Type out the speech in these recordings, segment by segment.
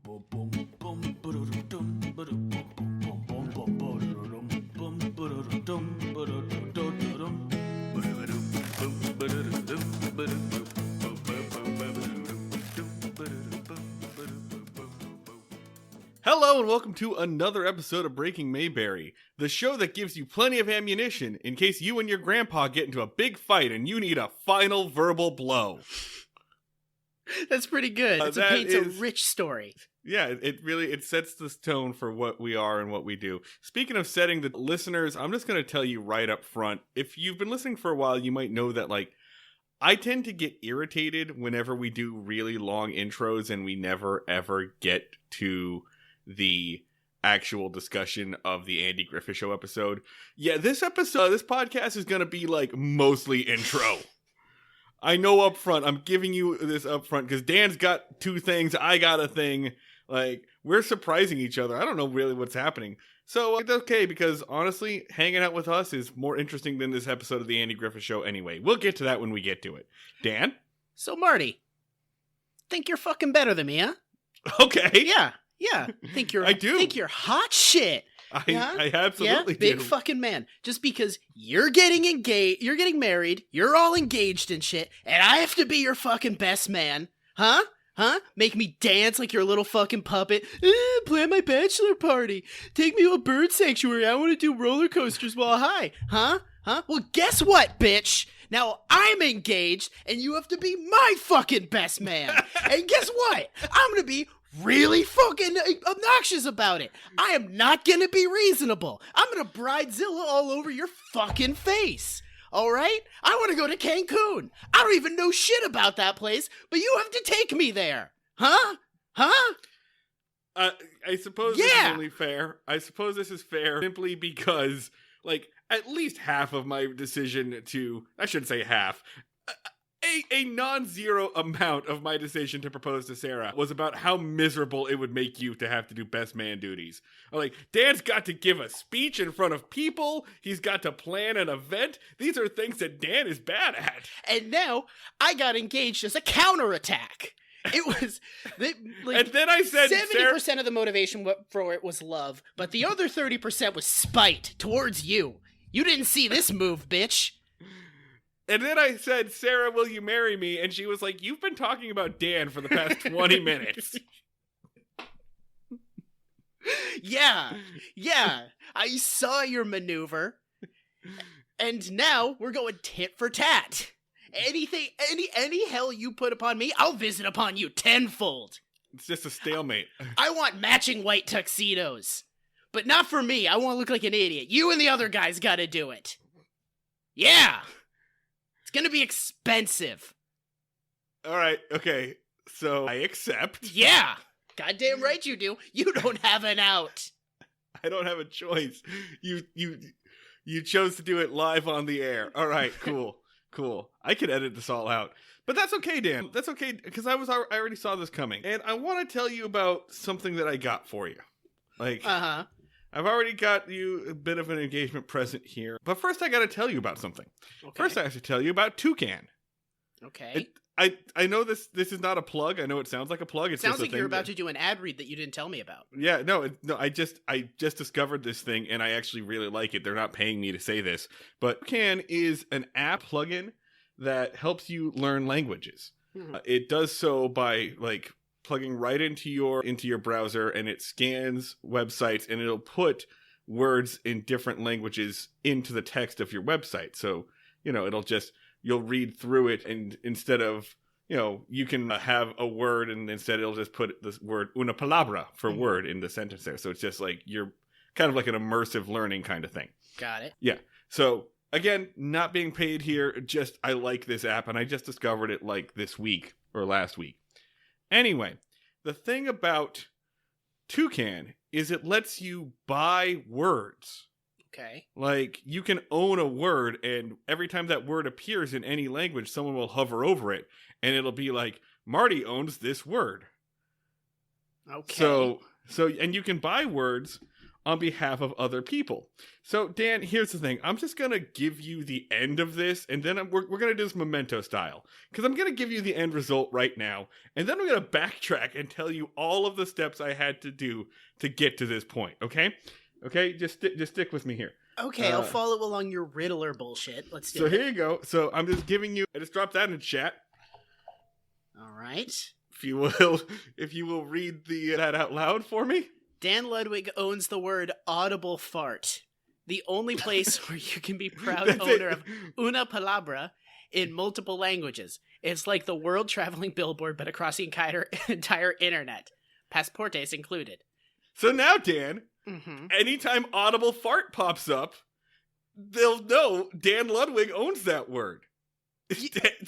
Hello and welcome to another episode of Breaking Mayberry, the show that gives you plenty of ammunition in case you and your grandpa get into a big fight and you need a final verbal blow. That's pretty good. It paints a rich story. Yeah, it sets the tone for what we are and what we do. Speaking of setting the listeners, I'm just going to tell you right up front, if you've been listening for a while, you might know that, I tend to get irritated whenever we do really long intros and we never ever get to the actual discussion of the Andy Griffith Show episode. Yeah, this podcast is going to be mostly intro. I know up front, I'm giving you this up front because Dan's got two things, I got a thing. We're surprising each other. I don't know really what's happening. So it's okay because honestly, hanging out with us is more interesting than this episode of the Andy Griffith Show anyway. We'll get to that when we get to it. Dan? So Marty, think you're fucking better than me, huh? Okay. Yeah. I do. Think you're hot shit. I absolutely do. Big fucking man. Just because you're getting engaged, you're getting married, you're all engaged and shit, and I have to be your fucking best man. Huh? Make me dance like your little fucking puppet. Plan my bachelor party. Take me to a bird sanctuary. I want to do roller coasters while high. Huh? Well, guess what, bitch? Now I'm engaged, and you have to be my fucking best man. And guess what? I'm gonna be really fucking obnoxious about it. I am not gonna be reasonable. I'm gonna bridezilla all over your fucking face. Alright? I want to go to Cancun. I don't even know shit about that place, but you have to take me there. Huh? I suppose this is only fair. I suppose this is fair simply because, at least half of my decision to, I shouldn't say half, a non-zero amount of my decision to propose to Sarah was about how miserable it would make you to have to do best man duties. Dan's got to give a speech in front of people. He's got to plan an event. These are things that Dan is bad at. And now I got engaged as a counterattack. It was, and then I said 70% of the motivation for it was love, but the other 30% was spite towards you. You didn't see this move, bitch. And then I said, Sarah, will you marry me? And she was like, you've been talking about Dan for the past 20 minutes. Yeah. I saw your maneuver. And now we're going tit for tat. Anything, any hell you put upon me, I'll visit upon you tenfold. It's just a stalemate. I want matching white tuxedos. But not for me. I want to look like an idiot. You and the other guys gotta do it. Yeah. It's gonna be expensive. All right, okay. So I accept. Yeah. Goddamn right you do. You don't have an out. I don't have a choice. You chose to do it live on the air. All right, cool. I could edit this all out. But that's okay, Dan. That's okay, because I already saw this coming. And I want to tell you about something that I got for you. I've already got you a bit of an engagement present here. But first I got to tell you about something. Okay. First I have to tell you about Toucan. Okay. I know this is not a plug. I know it sounds like a plug. It sounds like you're about to do an ad read that you didn't tell me about. Yeah, no. I just discovered this thing and I actually really like it. They're not paying me to say this, but Toucan is an app plugin that helps you learn languages. Mm-hmm. It does so by plugging right into your browser, and it scans websites and it'll put words in different languages into the text of your website. So, you'll read through it, and instead of, you can have a word and instead it'll just put this word, una palabra for word in the sentence there. So it's just you're kind of like an immersive learning kind of thing. Got it. Yeah. So again, not being paid here, just I like this app and I just discovered it this week or last week. Anyway, the thing about Toucan is it lets you buy words. Okay. You can own a word, and every time that word appears in any language, someone will hover over it, and it'll be Marty owns this word. Okay. So and you can buy words on behalf of other people. So, Dan, here's the thing. I'm just going to give you the end of this, and then we're going to do this memento style. Because I'm going to give you the end result right now, and then I'm going to backtrack and tell you all of the steps I had to do to get to this point, okay? Okay, just stick with me here. Okay, I'll follow along your Riddler bullshit. Let's do it. So here you go. So I'm just giving you, I just dropped that in chat. All right. If you will read that out loud for me. Dan Ludwig owns the word audible fart. The only place where you can be proud owner of una palabra in multiple languages. It's like the world traveling billboard, but across the entire internet. Pasportes included. So now, Dan, anytime audible fart pops up, they'll know Dan Ludwig owns that word.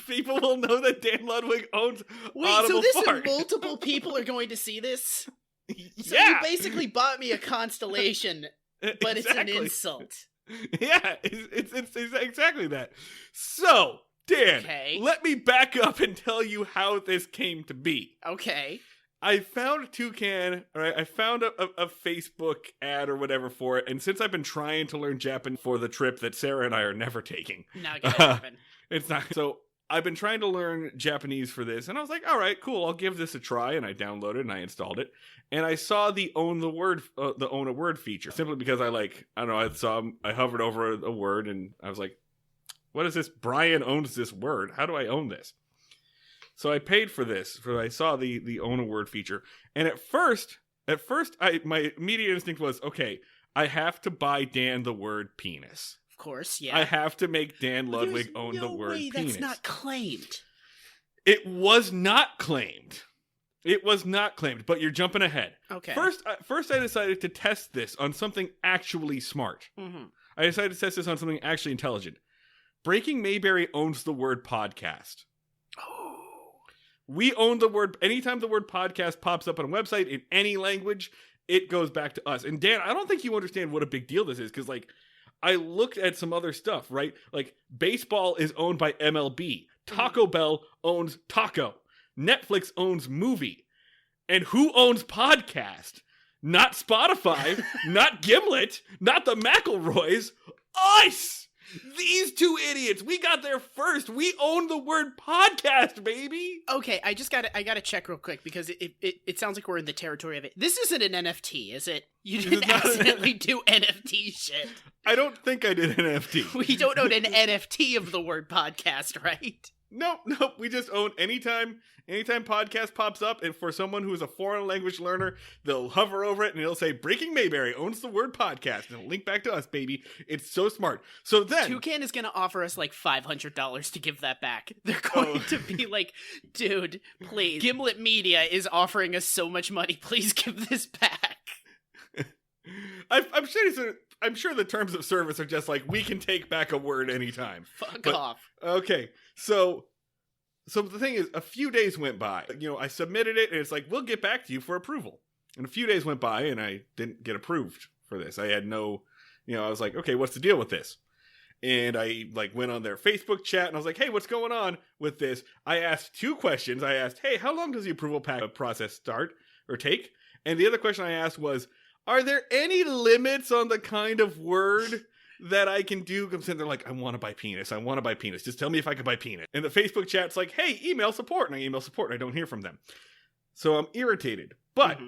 People will know that Dan Ludwig owns audible so fart. Multiple people are going to see this? So yeah. you basically bought me a constellation, but it's an insult. Yeah, it's exactly that. So, Dan, let me back up and tell you how this came to be. Okay. I found Toucan, all right, I found a Facebook ad or whatever for it, and since I've been trying to learn Japanese for the trip that Sarah and I are never taking. Not gonna happen. It's not. So I've been trying to learn Japanese for this, and I was like, all right, cool, I'll give this a try, and I downloaded it, and I installed it, and I saw the own a word feature, simply because I hovered over a word, and I was like, what is this? Brian owns this word. How do I own this? So I paid for this, I saw the own a word feature, and at first, my immediate instinct was, okay, I have to buy Dan the word penis. Of course, yeah. I have to make Dan Ludwig own the word penis. That's not claimed. It was not claimed. It was not claimed, but you're jumping ahead. Okay. First, I decided to test this on something actually smart. Mm-hmm. I decided to test this on something actually intelligent. Breaking Mayberry owns the word podcast. Oh. We own the word. Anytime the word podcast pops up on a website in any language, it goes back to us. And Dan, I don't think you understand what a big deal this is, because I looked at some other stuff, right? Like, baseball is owned by MLB. Taco Bell owns Taco. Netflix owns Movie. And who owns podcast? Not Spotify, not Gimlet, not the McElroys. Us! These two idiots. We got there first. We own the word podcast, baby. Okay, I gotta check real quick, because it sounds like we're in the territory of it. This isn't an NFT, is it? You didn't accidentally do NFT shit. I don't think I did NFT. We don't own an NFT of the word podcast, right? Nope. We just own anytime podcast pops up, and for someone who is a foreign language learner, they'll hover over it and it'll say Breaking Mayberry owns the word podcast, and it'll link back to us, baby. It's so smart. So then Toucan is gonna offer us like $500 to give that back. They're going to be like, dude, please. Gimlet Media is offering us so much money. Please give this back. I'm sure the terms of service are just like, we can take back a word anytime. Fuck off. Okay, so the thing is, a few days went by. I submitted it, and it's like, we'll get back to you for approval. And a few days went by, and I didn't get approved for this. I had no, I was like, okay, what's the deal with this? And I went on their Facebook chat, and I was like, hey, what's going on with this? I asked two questions. I asked, hey, how long does the approval process start or take? And the other question I asked was, are there any limits on the kind of word that I can do? I'm saying, they're like, I want to buy penis. Just tell me if I can buy penis. And the Facebook chat's like, hey, email support. And I email support, and I don't hear from them. So I'm irritated. But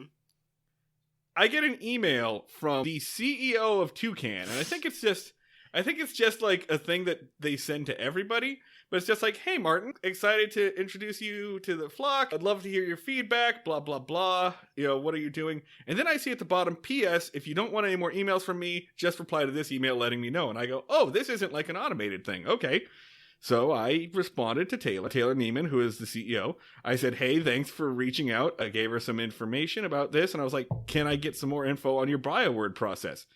I get an email from the CEO of Toucan, and I think it's just like a thing that they send to everybody. But it's just like, hey, Martin, excited to introduce you to the flock. I'd love to hear your feedback, blah, blah, blah. What are you doing? And then I see at the bottom, P.S., if you don't want any more emails from me, just reply to this email letting me know. And I go, oh, this isn't like an automated thing. Okay. So I responded to Taylor Neiman, who is the CEO. I said, hey, thanks for reaching out. I gave her some information about this. And I was like, can I get some more info on your BioWord process?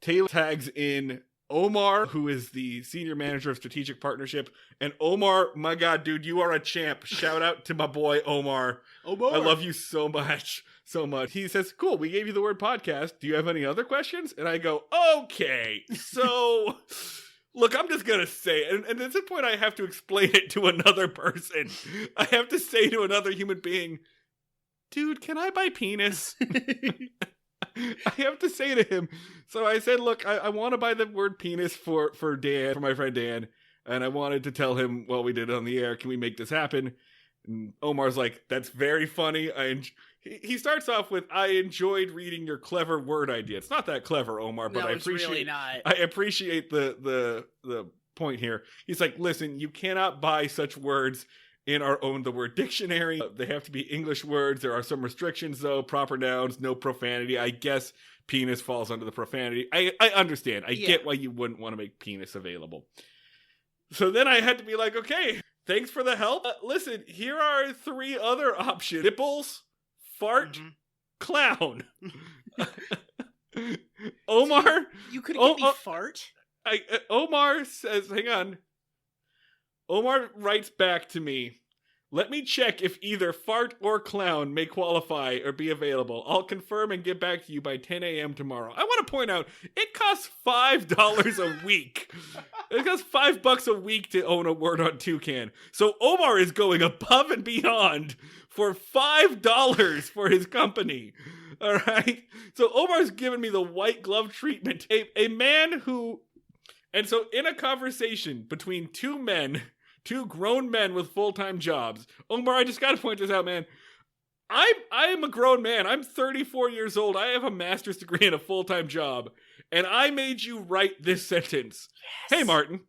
Taylor tags in Omar, who is the senior manager of strategic partnership. And Omar, my God, dude, you are a champ. Shout out to my boy, Omar. I love you so much. So much. He says, cool, we gave you the word podcast. Do you have any other questions? And I go, okay. So, look, I'm just going to say it. And at this point, I have to explain it to another person. I have to say to another human being, dude, can I buy penis? I have to say to him, so I said, look, I want to buy the word penis for Dan, for my friend Dan, and I wanted to tell him, well, we did it on the air, can we make this happen? And Omar's like, that's very funny. He starts off with, I enjoyed reading your clever word idea. It's not that clever, Omar, but No, I it's appreciate really not. I appreciate the point here. He's like, listen, you cannot buy such words in our Own the Word dictionary. They have to be English words. There are some restrictions, though. Proper nouns, no profanity. I guess penis falls under the profanity. I understand. I get why you wouldn't want to make penis available. So then I had to be like, okay, thanks for the help. Listen, here are 3 other options. Nipples, fart, clown. Omar? You could give me fart? Omar says, hang on. Omar writes back to me, let me check if either fart or clown may qualify or be available. I'll confirm and get back to you by 10 a.m. tomorrow. I want to point out, it costs $5 a week. It costs $5 a week to own a word on Toucan. So Omar is going above and beyond for $5 for his company. All right? So Omar's giving me the white glove treatment. A man who... And so in a conversation between 2 men, 2 grown men with full-time jobs, Omar, I just got to point this out, man. I am a grown man. I'm 34 years old. I have a master's degree and a full-time job. And I made you write this sentence. Yes. Hey, Martin,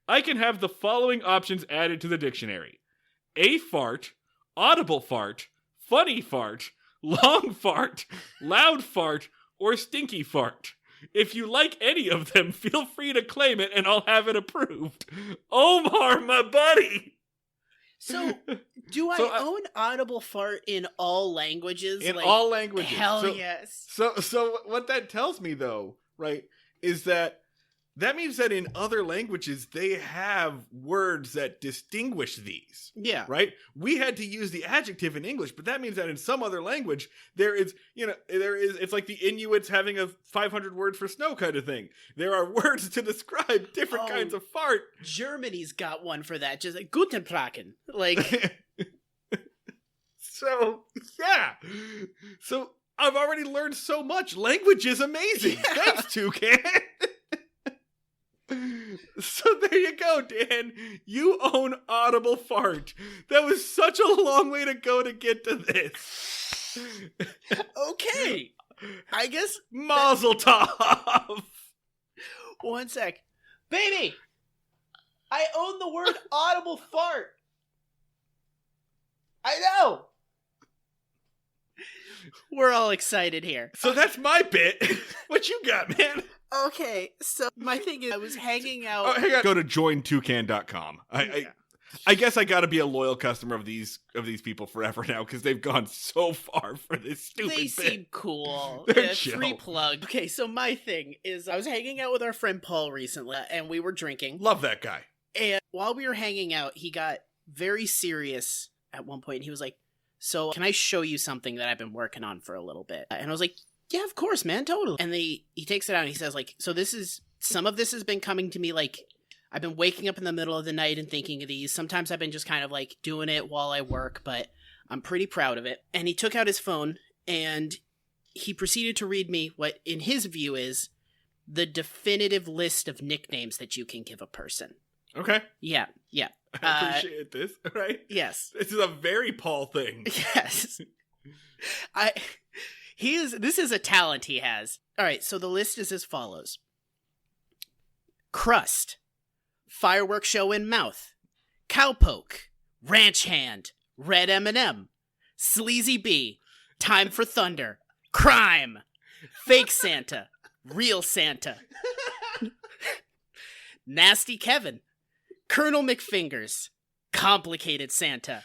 I can have the following options added to the dictionary. A fart, audible fart, funny fart, long fart, loud fart, or stinky fart. If you like any of them, feel free to claim it and I'll have it approved. Omar, my buddy! So, do I own audible fart in all languages? In all languages. Hell yes. So what that tells me, though, right, is that means that in other languages, they have words that distinguish these. Yeah. Right? We had to use the adjective in English, but that means that in some other language, it's like the Inuits having a 500 words for snow kind of thing. There are words to describe different kinds of fart. Germany's got one for that, just like Günterkräkken. Like... So, yeah. So, I've already learned so much. Language is amazing. Yeah. Thanks, Toucan. So there you go, Dan. You own audible fart. That was such a long way to go to get to this. Okay. I guess Mazel tov. One sec. Baby! I own the word audible fart. I know. We're all excited here. So that's my bit. What you got, man? Okay, so my thing is, I was hanging out. Oh, hang on. Go to jointoucan.com. I guess I got to be a loyal customer of these people forever now because they've gone so far for this stupid They bit. seem cool. They're Yeah, chill. free plug. Okay, so my thing is, I was hanging out with our friend Paul recently, and we were drinking. Love that guy. And while we were hanging out, he got very serious at one point. He was like, so can I show you something that I've been working on for a little bit? And I was like, yeah, of course, man, totally. And then he takes it out and he says, like, so some of this has been coming to me, like, I've been waking up in the middle of the night and thinking of these. Sometimes I've been just kind of, like, doing it while I work, but I'm pretty proud of it. And he took out his phone and he proceeded to read me what, in his view, is the definitive list of nicknames that you can give a person. Okay. Yeah. I appreciate this, right? Yes. This is a very Paul thing. Yes. This is a talent he has. All right, so the list is as follows. Crust, fireworks show in mouth, cowpoke, ranch hand, red M&M, sleazy bee, time for thunder, crime, fake Santa, real Santa, nasty Kevin, Colonel McFingers, complicated Santa,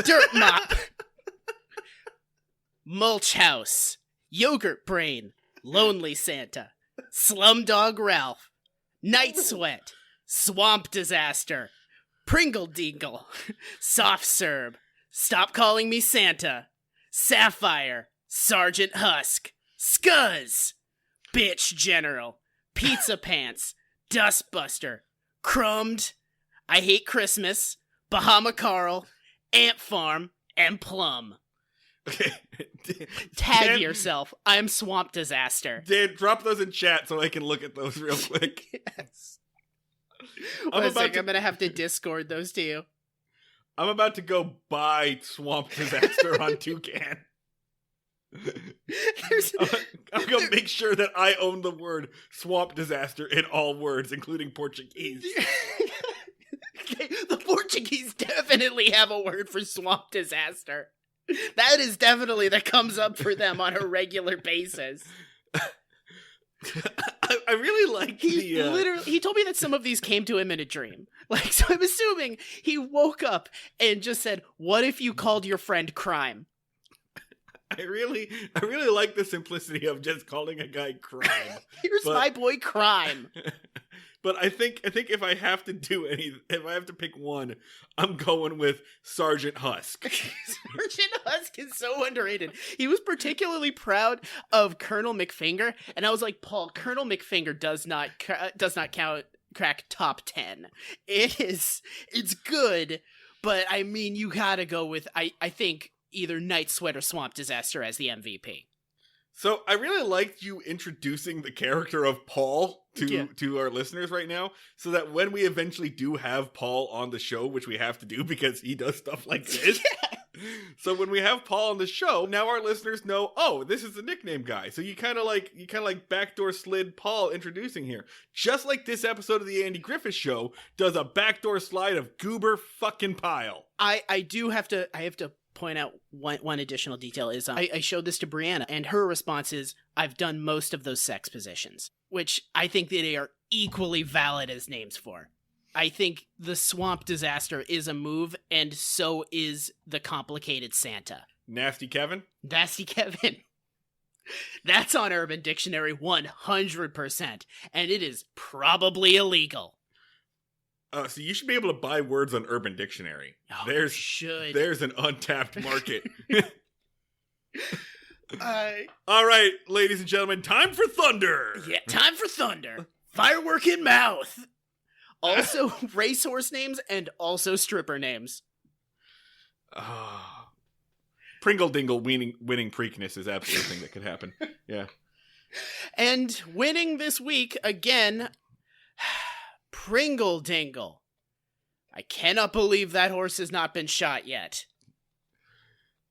dirt mop, mulch house, yogurt brain, lonely Santa, slumdog Ralph, night sweat, swamp disaster, Pringle Dingle, soft serve, stop calling me Santa, sapphire, Sergeant Husk, scuzz, bitch general, pizza pants, dustbuster, crumbed, I hate Christmas, Bahama Carl, ant farm, and plum. Okay. Tag Dan, yourself. I'm Swamp Disaster. Dan, drop those in chat so I can look at those real quick. Yes. I'm I'm gonna have to Discord those to you. I'm about to go buy Swamp Disaster on Toucan. I'm going to make sure that I own the word Swamp Disaster in all words, including Portuguese. The Portuguese definitely have a word for swamp disaster. That is definitely that comes up for them on a regular basis. I really like He told me that some of these came to him in a dream. Like, so I'm assuming he woke up and just said, "What if you called your friend Crime?" I really like the simplicity of just calling a guy Crime. Here's my boy Crime. But I think if I have to if I have to pick one, I'm going with Sergeant Husk. Sergeant Husk is so underrated. He was particularly proud of Colonel McFinger, and I was like, Paul, Colonel McFinger does not crack top 10. It's good, but I mean, you gotta go with I think either Night Sweat or Swamp Disaster as the MVP. So I really liked you introducing the character of Paul to our listeners right now, so that when we eventually do have Paul on the show, which we have to do because he does stuff like this. So when we have Paul on the show, now our listeners know, oh, this is the nickname guy. So you kind of like backdoor slid Paul introducing here. Just like this episode of the Andy Griffith Show does a backdoor slide of Goober fucking Pyle. I have to point out one additional detail is I showed this to Brianna, and her response is, I've done most of those sex positions, which I think that they are equally valid as names for. I think the Swamp Disaster is a move, and so is the Complicated Santa. Nasty Kevin? Nasty Kevin. That's on Urban Dictionary 100%, and it is probably illegal. So you should be able to buy words on Urban Dictionary. Oh, There's an untapped market. All right, ladies and gentlemen, time for thunder. Yeah, time for thunder. Firework in mouth. Also racehorse names and also stripper names. Pringle Dingle winning Preakness is absolutely a thing that could happen. Yeah. And winning this week again, Pringle Dingle. I cannot believe that horse has not been shot yet.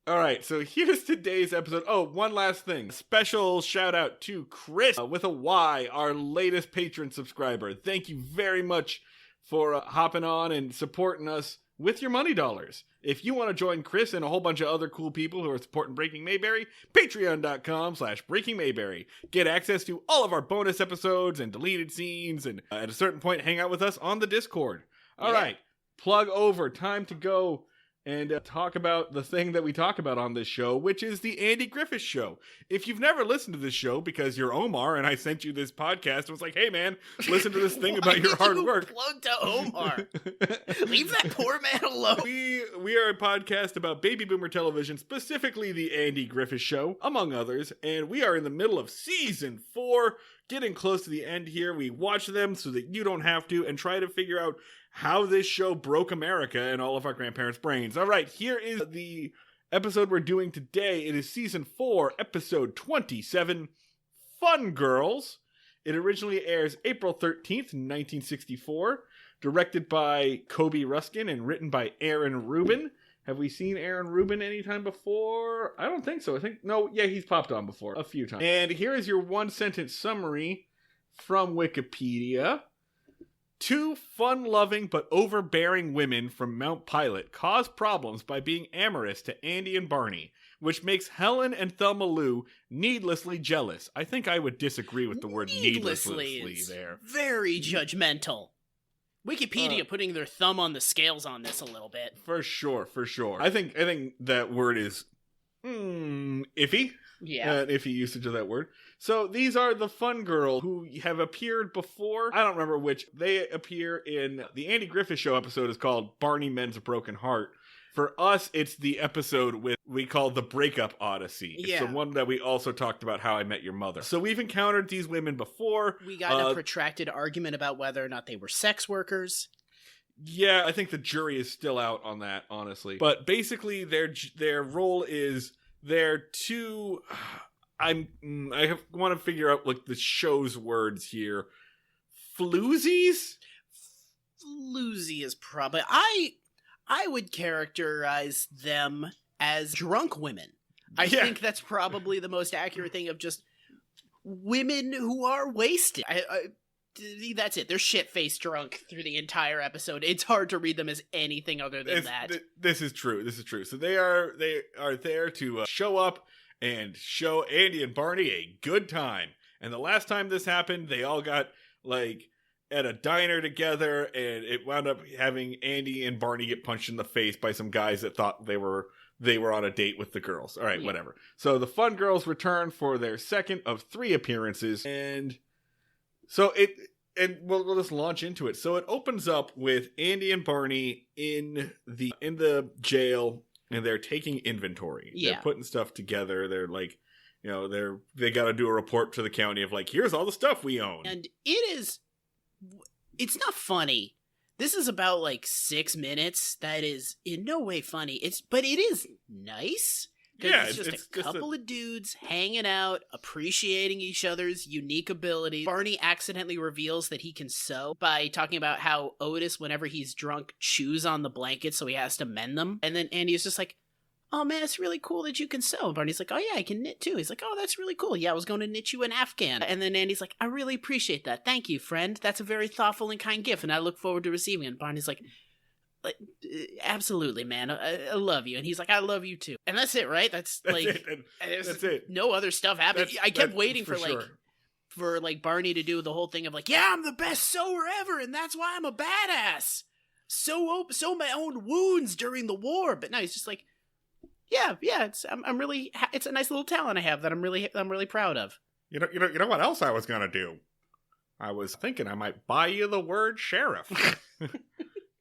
All right, so here's today's episode. Oh, one last thing. Special shout out to Chris with a Y, our latest patron subscriber. Thank you very much for hopping on and supporting us with your money dollars. If you want to join Chris and a whole bunch of other cool people who are supporting Breaking Mayberry, patreon.com/Breaking Mayberry. Get access to all of our bonus episodes and deleted scenes, and at a certain point, hang out with us on the Discord. All right, plug over. Time to go and talk about the thing that we talk about on this show, which is the Andy Griffith Show. If you've never listened to this show because you're Omar and I sent you this podcast, and was like, hey man, listen to this thing about your hard work. Plug to Omar. Leave that poor man alone. We are a podcast about baby boomer television, specifically the Andy Griffith Show, among others, and we are in the middle of season 4, getting close to the end here. We watch them so that you don't have to, and try to figure out how this show broke America and all of our grandparents' brains. All right, here is the episode we're doing today. It is season 4, episode 27, Fun Girls. It originally airs April 13th, 1964, directed by Kobe Ruskin and written by Aaron Rubin. Have we seen Aaron Rubin anytime before? I don't think so. He's popped on before a few times. And here is your one-sentence summary from Wikipedia. 2 fun-loving but overbearing women from Mount Pilot cause problems by being amorous to Andy and Barney, which makes Helen and Thelma Lou needlessly jealous. I think I would disagree with the word needlessly there. Very judgmental. Wikipedia putting their thumb on the scales on this a little bit. For sure. I think that word is iffy. Yeah. Iffy usage of that word. So these are the fun girls who have appeared before. I don't remember which. They appear in the Andy Griffith Show episode is called Barney Mends a Broken Heart. For us, it's the episode we call The Breakup Odyssey. It's the one that we also talked about How I Met Your Mother. So we've encountered these women before. We got in a protracted argument about whether or not they were sex workers. Yeah, I think the jury is still out on that, honestly. But basically, their role is they're too. I want to figure out like the show's words here. Floozies? Floozy is probably... I would characterize them as drunk women. I think that's probably the most accurate thing of just women who are wasted. That's it. They're shit-faced drunk through the entire episode. It's hard to read them as anything other than that. This is true. So they are there to show up and show Andy and Barney a good time. And the last time this happened, they all got like at a diner together, and it wound up having Andy and Barney get punched in the face by some guys that thought they were on a date with the girls. All right, whatever. So the Fun Girls return for their second of 3 appearances, and so we'll just launch into it. So it opens up with Andy and Barney in the jail, and they're taking inventory. Yeah. They're putting stuff together. They're like, you know, they got to do a report to the county of like, here's all the stuff we own. And it's not funny. This is about like 6 minutes. That is in no way funny. But it is nice. Yeah, it's just a couple of dudes hanging out, appreciating each other's unique abilities. Barney accidentally reveals that he can sew by talking about how Otis, whenever he's drunk, chews on the blanket, so he has to mend them. And then Andy is just like, oh man, it's really cool that you can sew. And Barney's like, oh yeah, I can knit too. He's like, oh, that's really cool. Yeah, I was going to knit you an Afghan. And then Andy's like, I really appreciate that. Thank you, friend. That's a very thoughtful and kind gift, and I look forward to receiving it. And Barney's like, absolutely, man. I love you. And he's like, I love you too. And that's it, right? That's it. No other stuff happened. I kept waiting for Barney to do the whole thing of like, yeah, I'm the best sewer ever, and that's why I'm a badass. Sew my own wounds during the war. But no, he's just like, yeah. It's a nice little talent I have that I'm really proud of. You know what else I was gonna do? I was thinking I might buy you the word sheriff.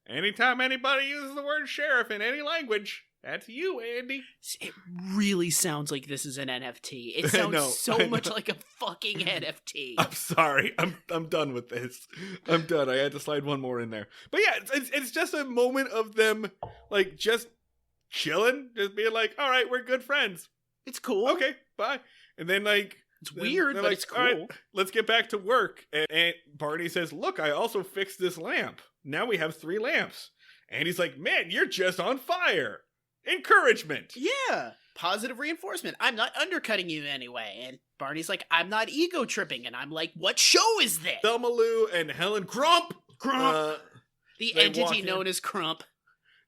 Anytime anybody uses the word sheriff in any language, that's you, Andy. It really sounds like this is an NFT. It sounds much like a fucking NFT. I'm sorry. I'm done with this. I'm done. I had to slide one more in there. But yeah, it's just a moment of them like just chilling, just being like, all right, we're good friends. It's cool. Okay, bye. And then like, it's weird, but it's cool. Right, let's get back to work. And Barney says, look, I also fixed this lamp. Now we have 3 lamps. And he's like, man, you're just on fire. Encouragement. Yeah. Positive reinforcement. I'm not undercutting you anyway. And Barney's like, I'm not ego tripping. And I'm like, what show is this? Thelma Lou and Helen Crump. The entity known as Crump.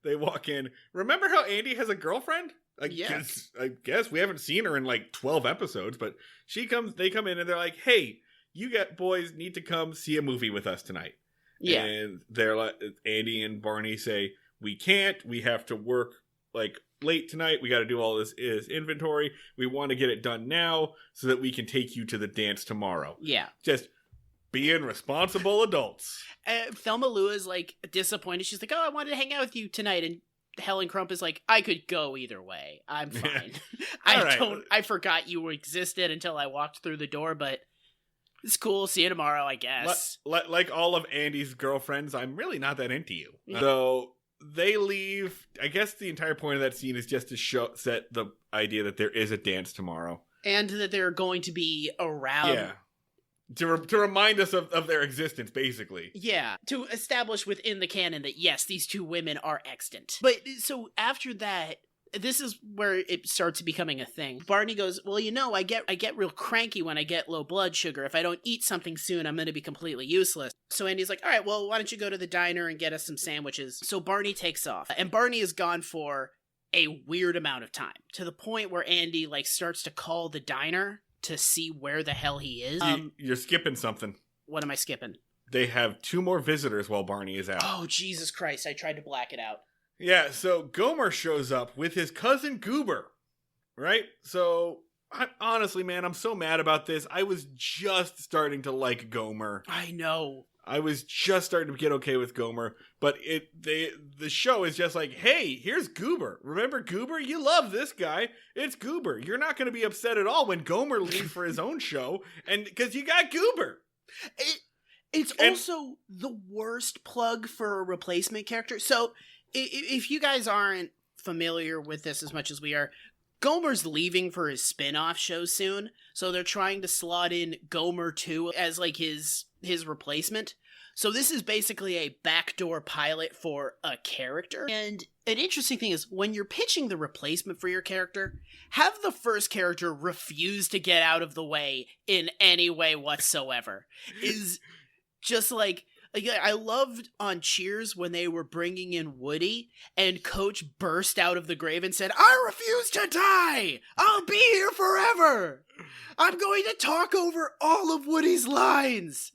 They walk in. Remember how Andy has a girlfriend? I guess we haven't seen her in like 12 episodes, but they come in and they're like, hey, you boys need to come see a movie with us tonight. Yeah. And they're like, Andy and Barney say, we can't, we have to work like late tonight. We got to do all this inventory. We want to get it done now so that we can take you to the dance tomorrow. Yeah. Just being responsible adults. Thelma Lou is like disappointed. She's like, oh, I wanted to hang out with you tonight. And Helen Crump is like, I could go either way. I'm fine. I forgot you existed until I walked through the door, but it's cool. See you tomorrow, I guess. Like all of Andy's girlfriends, I'm really not that into you. Yeah. So they leave. I guess the entire point of that scene is just to set the idea that there is a dance tomorrow. And that they're going to be around. Yeah. To remind us of their existence, basically. Yeah. To establish within the canon that, yes, these 2 women are extant. But so after that, this is where it starts becoming a thing. Barney goes, well, I get real cranky when I get low blood sugar. If I don't eat something soon, I'm going to be completely useless. So Andy's like, all right, well, why don't you go to the diner and get us some sandwiches? So Barney takes off. And Barney is gone for a weird amount of time. To the point where Andy starts to call the diner to see where the hell he is. You're skipping something. What am I skipping? They have 2 more visitors while Barney is out. Oh, Jesus Christ. I tried to black it out. Yeah, so Gomer shows up with his cousin Goober, right? So, honestly, man, I'm so mad about this. I was just starting to like Gomer. I know. I was just starting to get okay with Gomer, but the show is just like, hey, here's Goober. Remember Goober? You love this guy. It's Goober. You're not going to be upset at all when Gomer leaves for his own show, and because you got Goober. It's also the worst plug for a replacement character. So if you guys aren't familiar with this as much as we are, Gomer's leaving for his spin-off show soon, so they're trying to slot in Gomer 2 as, like, his replacement. So this is basically a backdoor pilot for a character. And an interesting thing is, when you're pitching the replacement for your character, have the first character refuse to get out of the way in any way whatsoever. Is just like I loved on Cheers when they were bringing in Woody, and Coach burst out of the grave and said, "I refuse to die! I'll be here forever! I'm going to talk over all of Woody's lines!"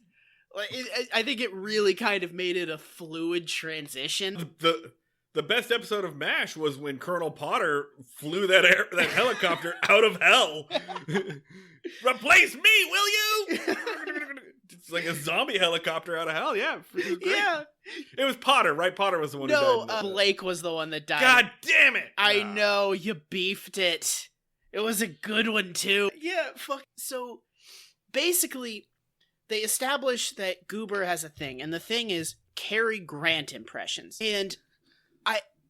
I think it really kind of made it a fluid transition. The best episode of MASH was when Colonel Potter flew that helicopter out of hell. Replace me, will you? It's like a zombie helicopter out of hell. Yeah, it was great. Yeah, it was Potter, right? Potter was the one who died. No, Blake was the one that died. God damn it! I know, you beefed it. It was a good one too. Yeah, fuck. So basically, they establish that Goober has a thing, and the thing is Cary Grant impressions. And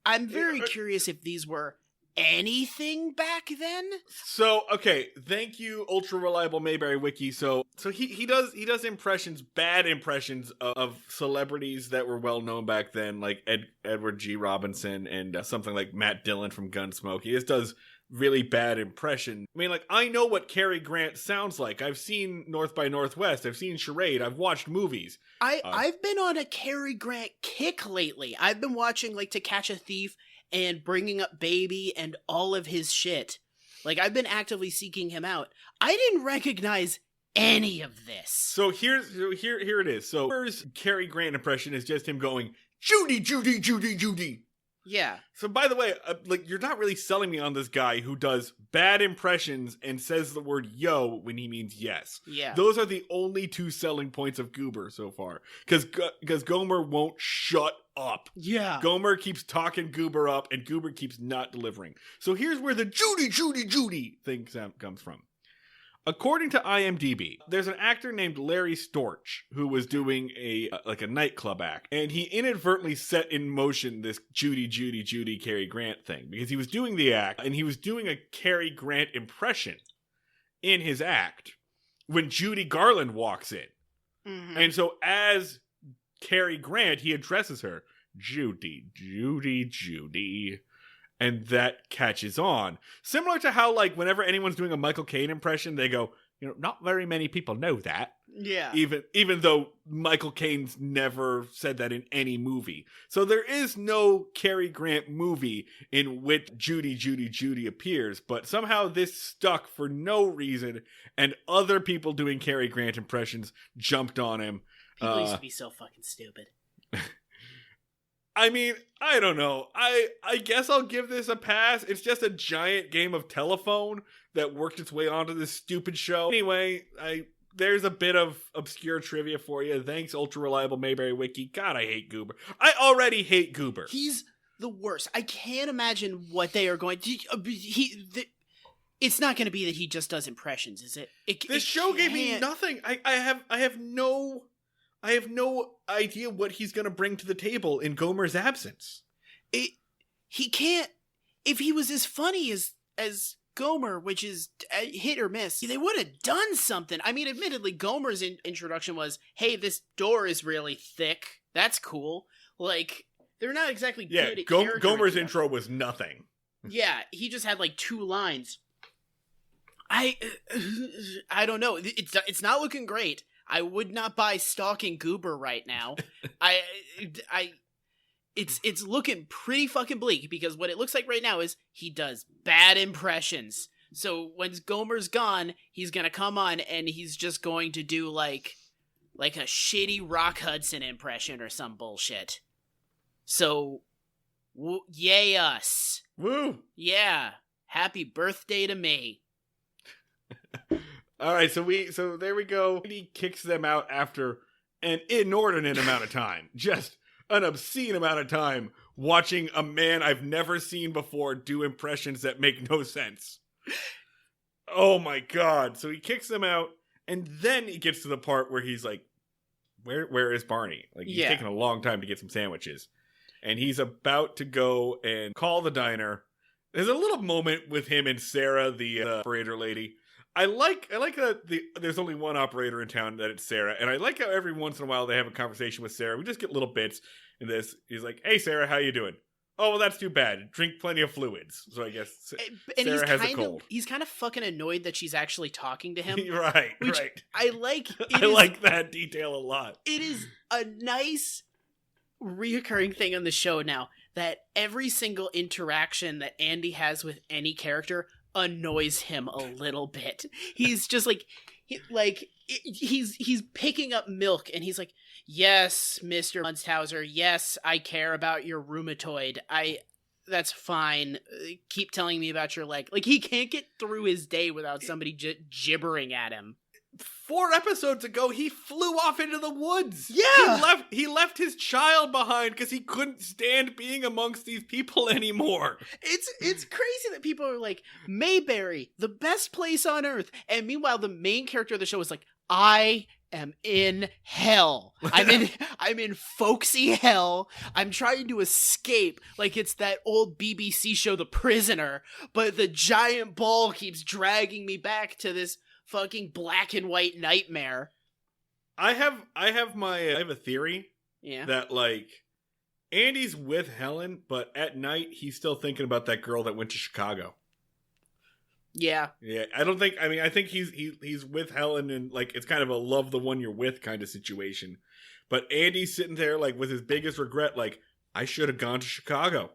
I'm very curious if these were anything back then. So, okay, thank you, ultra reliable Mayberry Wiki. So he does impressions, bad impressions of celebrities that were well known back then, like Edward G. Robinson and something like Matt Dillon from Gunsmoke. He just does really bad impression. I mean, like, I know what Cary Grant sounds like. I've seen North by Northwest. I've seen Charade. I've watched movies. I've been on a Cary Grant kick lately. I've been watching, like, To Catch a Thief and Bringing Up Baby and all of his shit. Like, I've been actively seeking him out. I didn't recognize any of this. So here it is. So first Cary Grant impression is just him going, "Judy, Judy, Judy, Judy." Yeah. So, by the way, like, you're not really selling me on this guy who does bad impressions and says the word yo when he means yes. Yeah. Those are the only two selling points of Goober so far. Because Gomer won't shut up. Yeah. Gomer keeps talking Goober up, and Goober keeps not delivering. So here's where the Judy, Judy, Judy thing comes from. According to IMDb, there's an actor named Larry Storch who was doing a nightclub act, and he inadvertently set in motion this Judy, Judy, Judy Cary Grant thing because he was doing the act and he was doing a Cary Grant impression in his act when Judy Garland walks in. Mm-hmm. And so as Cary Grant, he addresses her, "Judy, Judy, Judy." And that catches on. Similar to how, like, whenever anyone's doing a Michael Caine impression, they go, not very many people know that. Yeah. Even though Michael Caine's never said that in any movie. So there is no Cary Grant movie in which Judy, Judy, Judy appears, but somehow this stuck for no reason, and other people doing Cary Grant impressions jumped on him. People used to be so fucking stupid. I mean, I don't know. I guess I'll give this a pass. It's just a giant game of telephone that worked its way onto this stupid show. Anyway, there's a bit of obscure trivia for you. Thanks, ultra reliable Mayberry Wiki. God, I hate Goober. I already hate Goober. He's the worst. I can't imagine what they are going to... It's not going to be that he just does impressions, is it? This show gave me nothing. I have no idea what he's going to bring to the table in Gomer's absence. He can't... If he was as funny as Gomer, which is hit or miss, they would have done something. I mean, admittedly, Gomer's introduction was, "Hey, this door is really thick. That's cool." Like, they're not exactly good at character Gomer's intro was nothing. Yeah, he just had like 2 lines. I don't know. It's not looking great. I would not buy Stalking Goober right now. It's looking pretty fucking bleak because what it looks like right now is he does bad impressions. So when Gomer's gone, he's gonna come on and he's just going to do like a shitty Rock Hudson impression or some bullshit. So, yay us. Woo! Yeah. Happy birthday to me. All right, so there we go. He kicks them out after an inordinate amount of time. Just an obscene amount of time watching a man I've never seen before do impressions that make no sense. Oh my god. So he kicks them out, and then he gets to the part where he's like, where is Barney? Like, he's taking a long time to get some sandwiches. And he's about to go and call the diner, There's a little moment with him and Sarah, the operator lady. I like that there's only one operator in town, that it's Sarah, and I like how every once in a while they have a conversation with Sarah. We just get little bits in this. He's like, "Hey, Sarah, how you doing?" "Oh, well, that's too bad. Drink plenty of fluids." So I guess Sarah has a cold. He's kind of fucking annoyed that she's actually talking to him. Right. I like. Like that detail a lot. It is a nice reoccurring thing on the show now that every single interaction that Andy has with any character annoys him a little bit. He's just like, he's picking up milk and he's like, "Yes, Mr. Munstauser, yes, I care about your rheumatoid. That's fine. Keep telling me about your leg." Like, he can't get through his day without somebody gibbering at him. 4 episodes ago, he flew off into the woods. Yeah. He left his child behind because he couldn't stand being amongst these people anymore. It's crazy that people are like, Mayberry, the best place on earth. And meanwhile, the main character of the show is like, "I am in hell. I'm in folksy hell. I'm trying to escape." Like it's that old BBC show, The Prisoner, but the giant ball keeps dragging me back to this fucking black and white nightmare. I have a theory. Yeah. That like Andy's with Helen, but at night he's still thinking about that girl that went to Chicago. Yeah. Yeah, I think he's with Helen and like it's kind of a love the one you're with kind of situation. But Andy's sitting there like with his biggest regret, like, I should have gone to Chicago.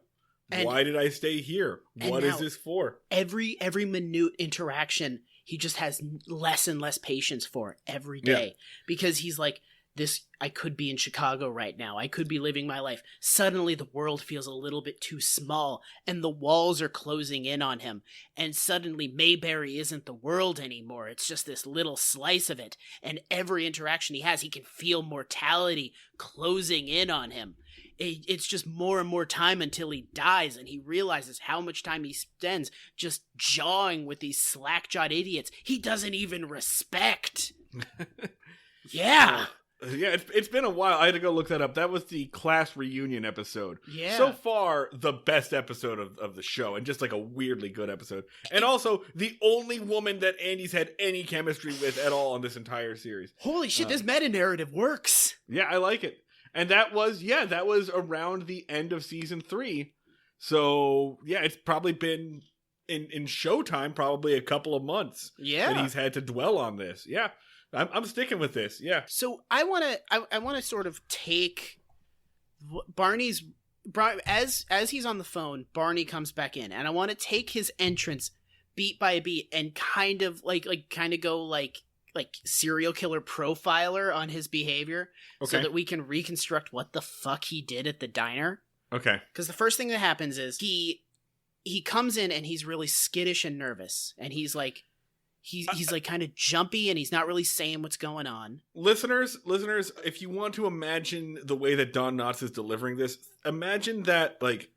Why did I stay here? What is this for? Every minute interaction he just has less and less patience for every day. Because he's like, I could be in Chicago right now. I could be living my life. Suddenly the world feels a little bit too small and the walls are closing in on him. And suddenly Mayberry isn't the world anymore. It's just this little slice of it. And every interaction he has, he can feel mortality closing in on him. It's just more and more time until he dies, and he realizes how much time he spends just jawing with these slack-jawed idiots he doesn't even respect. Yeah. Yeah, it's been a while. I had to go look that up. That was the class reunion episode. Yeah. So far, the best episode of the show, and just like a weirdly good episode. And also, the only woman that Andy's had any chemistry with at all in this entire series. Holy shit, this meta-narrative works. Yeah, I like it. And that was around the end of season 3. So, yeah, it's probably been in Showtime probably a couple of months. Yeah. that he's had to dwell on this. Yeah. I'm sticking with this. Yeah. So I want to sort of take Barney's as he's on the phone, Barney comes back in, and I want to take his entrance beat by beat and kind of go like serial killer profiler on his behavior, so that we can reconstruct what the fuck he did at the diner. Okay. Because the first thing that happens is he comes in and he's really skittish and nervous, and he's like kind of jumpy, and he's not really saying what's going on. Listeners, if you want to imagine the way that Don Knotts is delivering this, imagine that like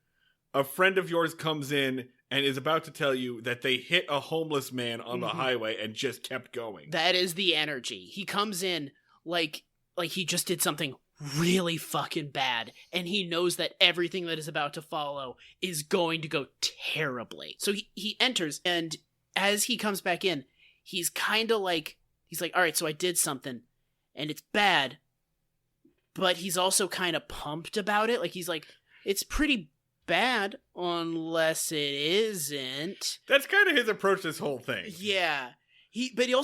a friend of yours comes in and is about to tell you that they hit a homeless man on the highway and just kept going. That is the energy. He comes in like he just did something really fucking bad, and he knows that everything that is about to follow is going to go terribly. So he enters, and as he comes back in, he's kind of like, all right, so I did something, and it's bad, but he's also kind of pumped about it. Like, he's like, it's pretty bad unless it isn't. That's kind of his approach to this whole thing. Yeah. He's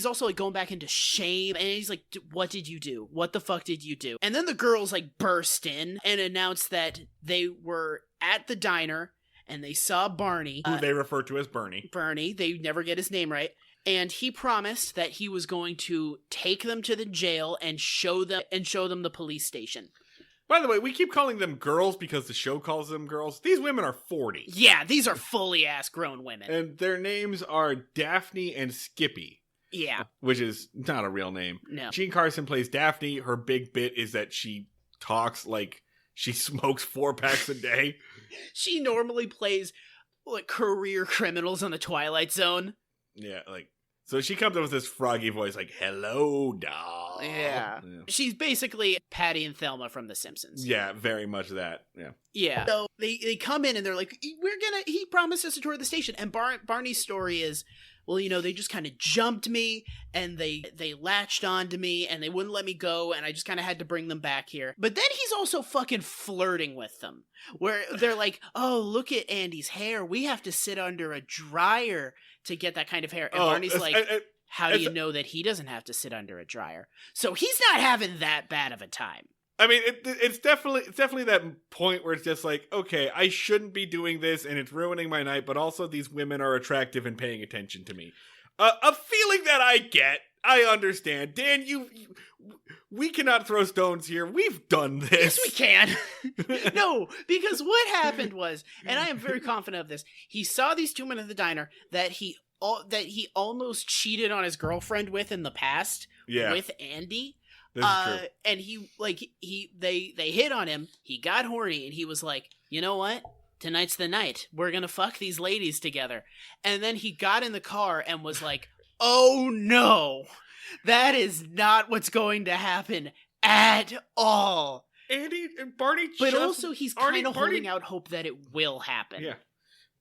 also going back into shame, and he's like, what did you do? What the fuck did you do? And then the girls like burst in and announced that they were at the diner and they saw Barney. Who they refer to as Bernie. Bernie. They never get his name right. And he promised that he was going to take them to the jail and show them the police station. By the way, we keep calling them girls because the show calls them girls. These women are 40. Yeah, these are fully ass grown women. And their names are Daphne and Skippy. Yeah. Which is not a real name. No. Jean Carson plays Daphne. Her big bit is that she talks like she smokes 4 packs a day. She normally plays like career criminals on the Twilight Zone. Yeah, like So she comes up with this froggy voice like, hello, doll. Yeah. She's basically Patty and Thelma from The Simpsons. Yeah, very much that. Yeah. Yeah. So they come in and they're like, he promised us a tour of the station. And Barney's story is, well, they just kind of jumped me and they latched onto me and they wouldn't let me go and I just kind of had to bring them back here. But then he's also fucking flirting with them where they're like, oh, look at Andy's hair. We have to sit under a dryer to get that kind of hair. And Barney's like, how do you know that he doesn't have to sit under a dryer? So he's not having that bad of a time. I mean, it's definitely that point where it's just like, okay, I shouldn't be doing this, and it's ruining my night. But also, these women are attractive and paying attention to me. A feeling that I get, I understand. Dan, we cannot throw stones here. We've done this. Yes, we can. No, because what happened was, and I am very confident of this. He saw these two men at the diner that he almost cheated on his girlfriend with in the past. Yeah. With Andy. This is true. And they hit on him. He got horny and he was like, you know what? Tonight's the night. We're gonna fuck these ladies together. And then he got in the car and was like, oh no, that is not what's going to happen at all. Barney, but also he's kind of holding out hope that it will happen. Yeah,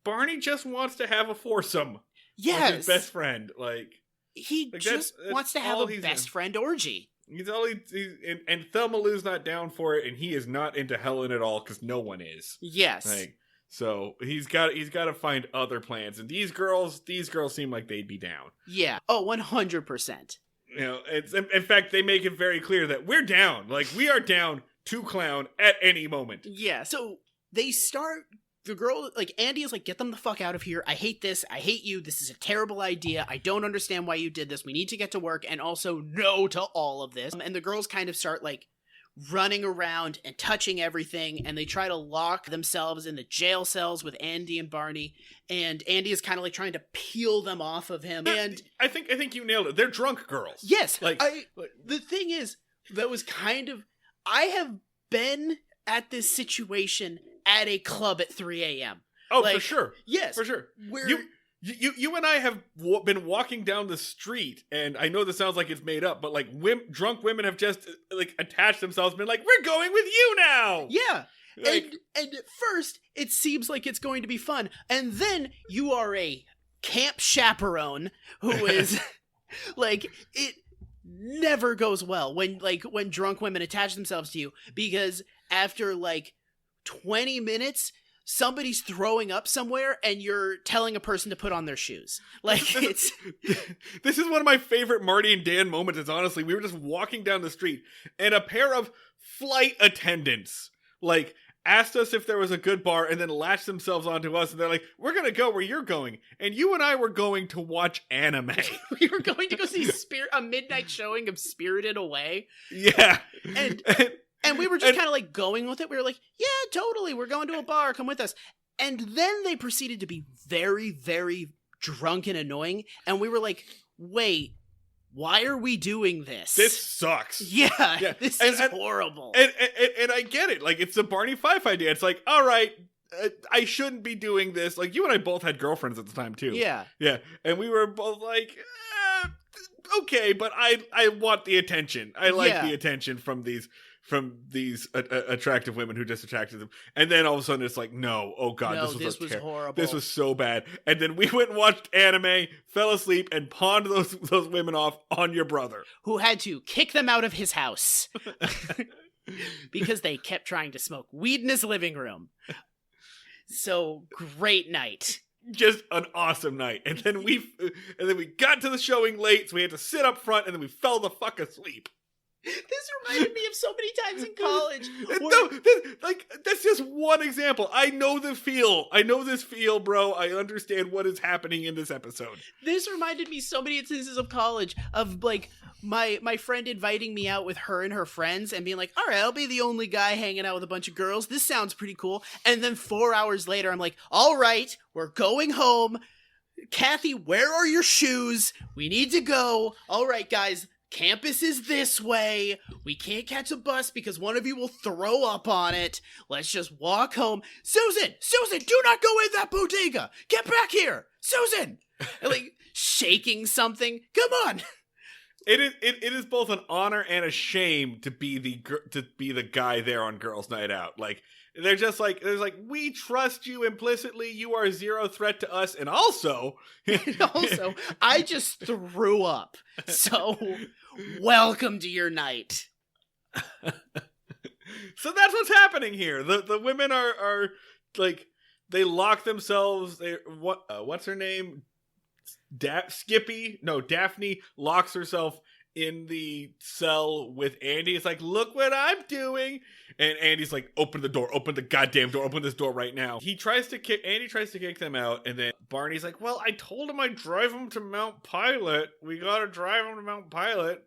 Barney just wants to have a foursome. Yes, with his best friend. He just wants to have a best friend orgy. And Thelma Lou's not down for it, and he is not into Helen at all because no one is. Yes. So he's got to find other plans, and these girls seem like they'd be down. Yeah. Oh, 100%. It's in fact they make it very clear that we're down. We are down to clown at any moment. Yeah. So they start. The girl, Andy is like, get them the fuck out of here. I hate this. I hate you. This is a terrible idea. I don't understand why you did this. We need to get to work. And also no to all of this. And the girls kind of start running around and touching everything. And they try to lock themselves in the jail cells with Andy and Barney. And Andy is kind of trying to peel them off of him. And I think you nailed it. They're drunk girls. Yes. The thing is, that was kind of, I have been at this situation at a club at 3 a.m. Oh, for sure. Yes. For sure. You and I have been walking down the street, and I know this sounds like it's made up, but drunk women have just attached themselves and been like, we're going with you now! Yeah. And at first, it seems like it's going to be fun. And then you are a camp chaperone who is, it never goes well when drunk women attach themselves to you, because after 20 minutes, somebody's throwing up somewhere and you're telling a person to put on their shoes. This is one of my favorite Marty and Dan moments. Is honestly, we were just walking down the street and a pair of flight attendants asked us if there was a good bar and then latched themselves onto us, and they're like, we're gonna go where you're going, and you and I were going to watch anime. We were going to go see a midnight showing of Spirited Away. Yeah. And we were just kind of going with it. We were like, yeah, totally. We're going to a bar. Come with us. And then they proceeded to be very, very drunk and annoying. And we were like, wait, why are we doing this? This sucks. Yeah. This is horrible. And I get it. It's the Barney Fife idea. It's all right, I shouldn't be doing this. You and I both had girlfriends at the time, too. Yeah. Yeah. And we were both okay, but I want the attention. I like the attention from these attractive women who just attracted them. And then all of a sudden it's no, oh god, this was horrible. This was so bad. And then we went and watched anime, fell asleep, and pawned those women off on your brother, who had to kick them out of his house because they kept trying to smoke weed in his living room. So great night. Just an awesome night. And then we got to the showing late, so we had to sit up front, and then we fell the fuck asleep. This reminded me of so many times in college. No, that's just one example. I know the feel. I know this feel, bro. I understand what is happening in this episode. This reminded me so many instances of college of my friend inviting me out with her and her friends and being like, all right, I'll be the only guy hanging out with a bunch of girls. This sounds pretty cool. And then 4 hours later, I'm like, all right, we're going home. Kathy, where are your shoes? We need to go. All right, guys. Campus is this way. We can't catch a bus because one of you will throw up on it. Let's just walk home. Susan, do not go in that bodega. Get back here. Susan. And shaking something. Come on. It is both an honor and a shame to be the guy there on Girls' Night Out. Like, they're just like, we trust you implicitly. You are zero threat to us, and also, I just threw up. So, welcome to your night. So that's what's happening here. The women are like, they lock themselves. What's her name? Daphne locks herself in the cell with Andy. It's like, look what I'm doing. And Andy's like, open the door, open the goddamn door, open this door right now. Andy tries to kick them out, and then Barney's like, well, I told him I'd drive him to Mount Pilot. We gotta drive him to Mount Pilot.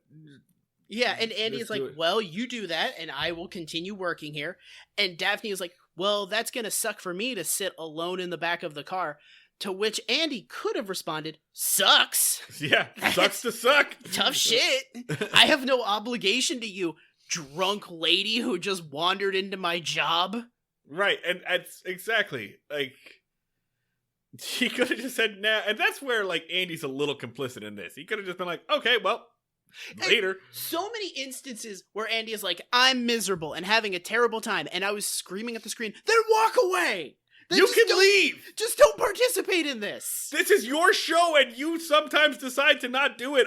Yeah, and Andy's like, well, you do that, and I will continue working here. And Daphne is like, well, that's gonna suck for me to sit alone in the back of the car. To which Andy could have responded, sucks. Yeah, sucks to suck. Tough shit. I have no obligation to you, drunk lady who just wandered into my job. Right, and that's exactly, like, he could have just said, nah, and that's where, like, Andy's a little complicit in this. He could have just been like, okay, well, later. And so many instances where Andy is like, I'm miserable and having a terrible time, and I was screaming at the screen, then walk away! You can leave! Just don't participate in this! This is your show, and you sometimes decide to not do it.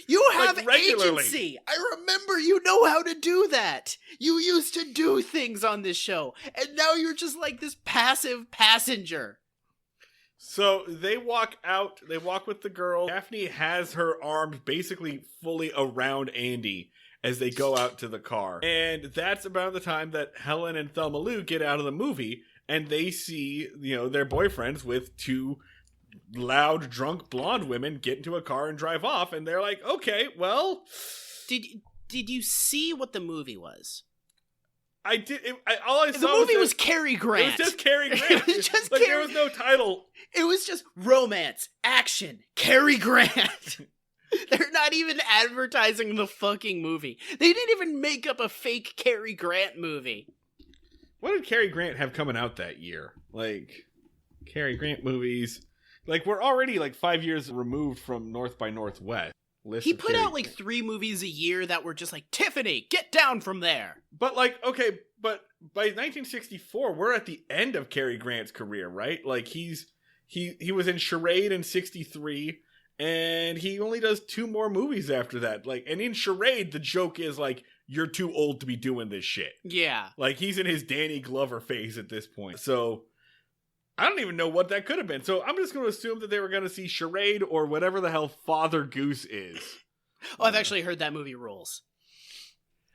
You have like, regularly. agency! I remember you know how to do that! You used to do things on this show, and now you're just like this passive passenger. So they walk out, they walk with the girl. Daphne has her arms basically fully around Andy as they go out to the car. And that's about the time that Helen and Thelma Lou get out of the movie, and they see, their boyfriends with two loud, drunk, blonde women get into a car and drive off, and they're like, okay, well... Did you see what the movie was? I did. All I saw the movie was Cary Grant. It was just Cary Grant. It was just there was no title. It was just romance, action, Cary Grant. They're not even advertising the fucking movie. They didn't even make up a fake Cary Grant movie. What did Cary Grant have coming out that year? Like, Cary Grant movies. Like, we're already, 5 years removed from North by Northwest. He put out, 3 movies a year that were just like, Tiffany, get down from there. But, but by 1964, we're at the end of Cary Grant's career, right? Like, he was in Charade in 63, and he only does 2 more movies after that. And in Charade, the joke is, you're too old to be doing this shit. Yeah. He's in his Danny Glover phase at this point. So, I don't even know what that could have been. So, I'm just going to assume that they were going to see Charade or whatever the hell Father Goose is. Oh, I've actually heard that movie rules.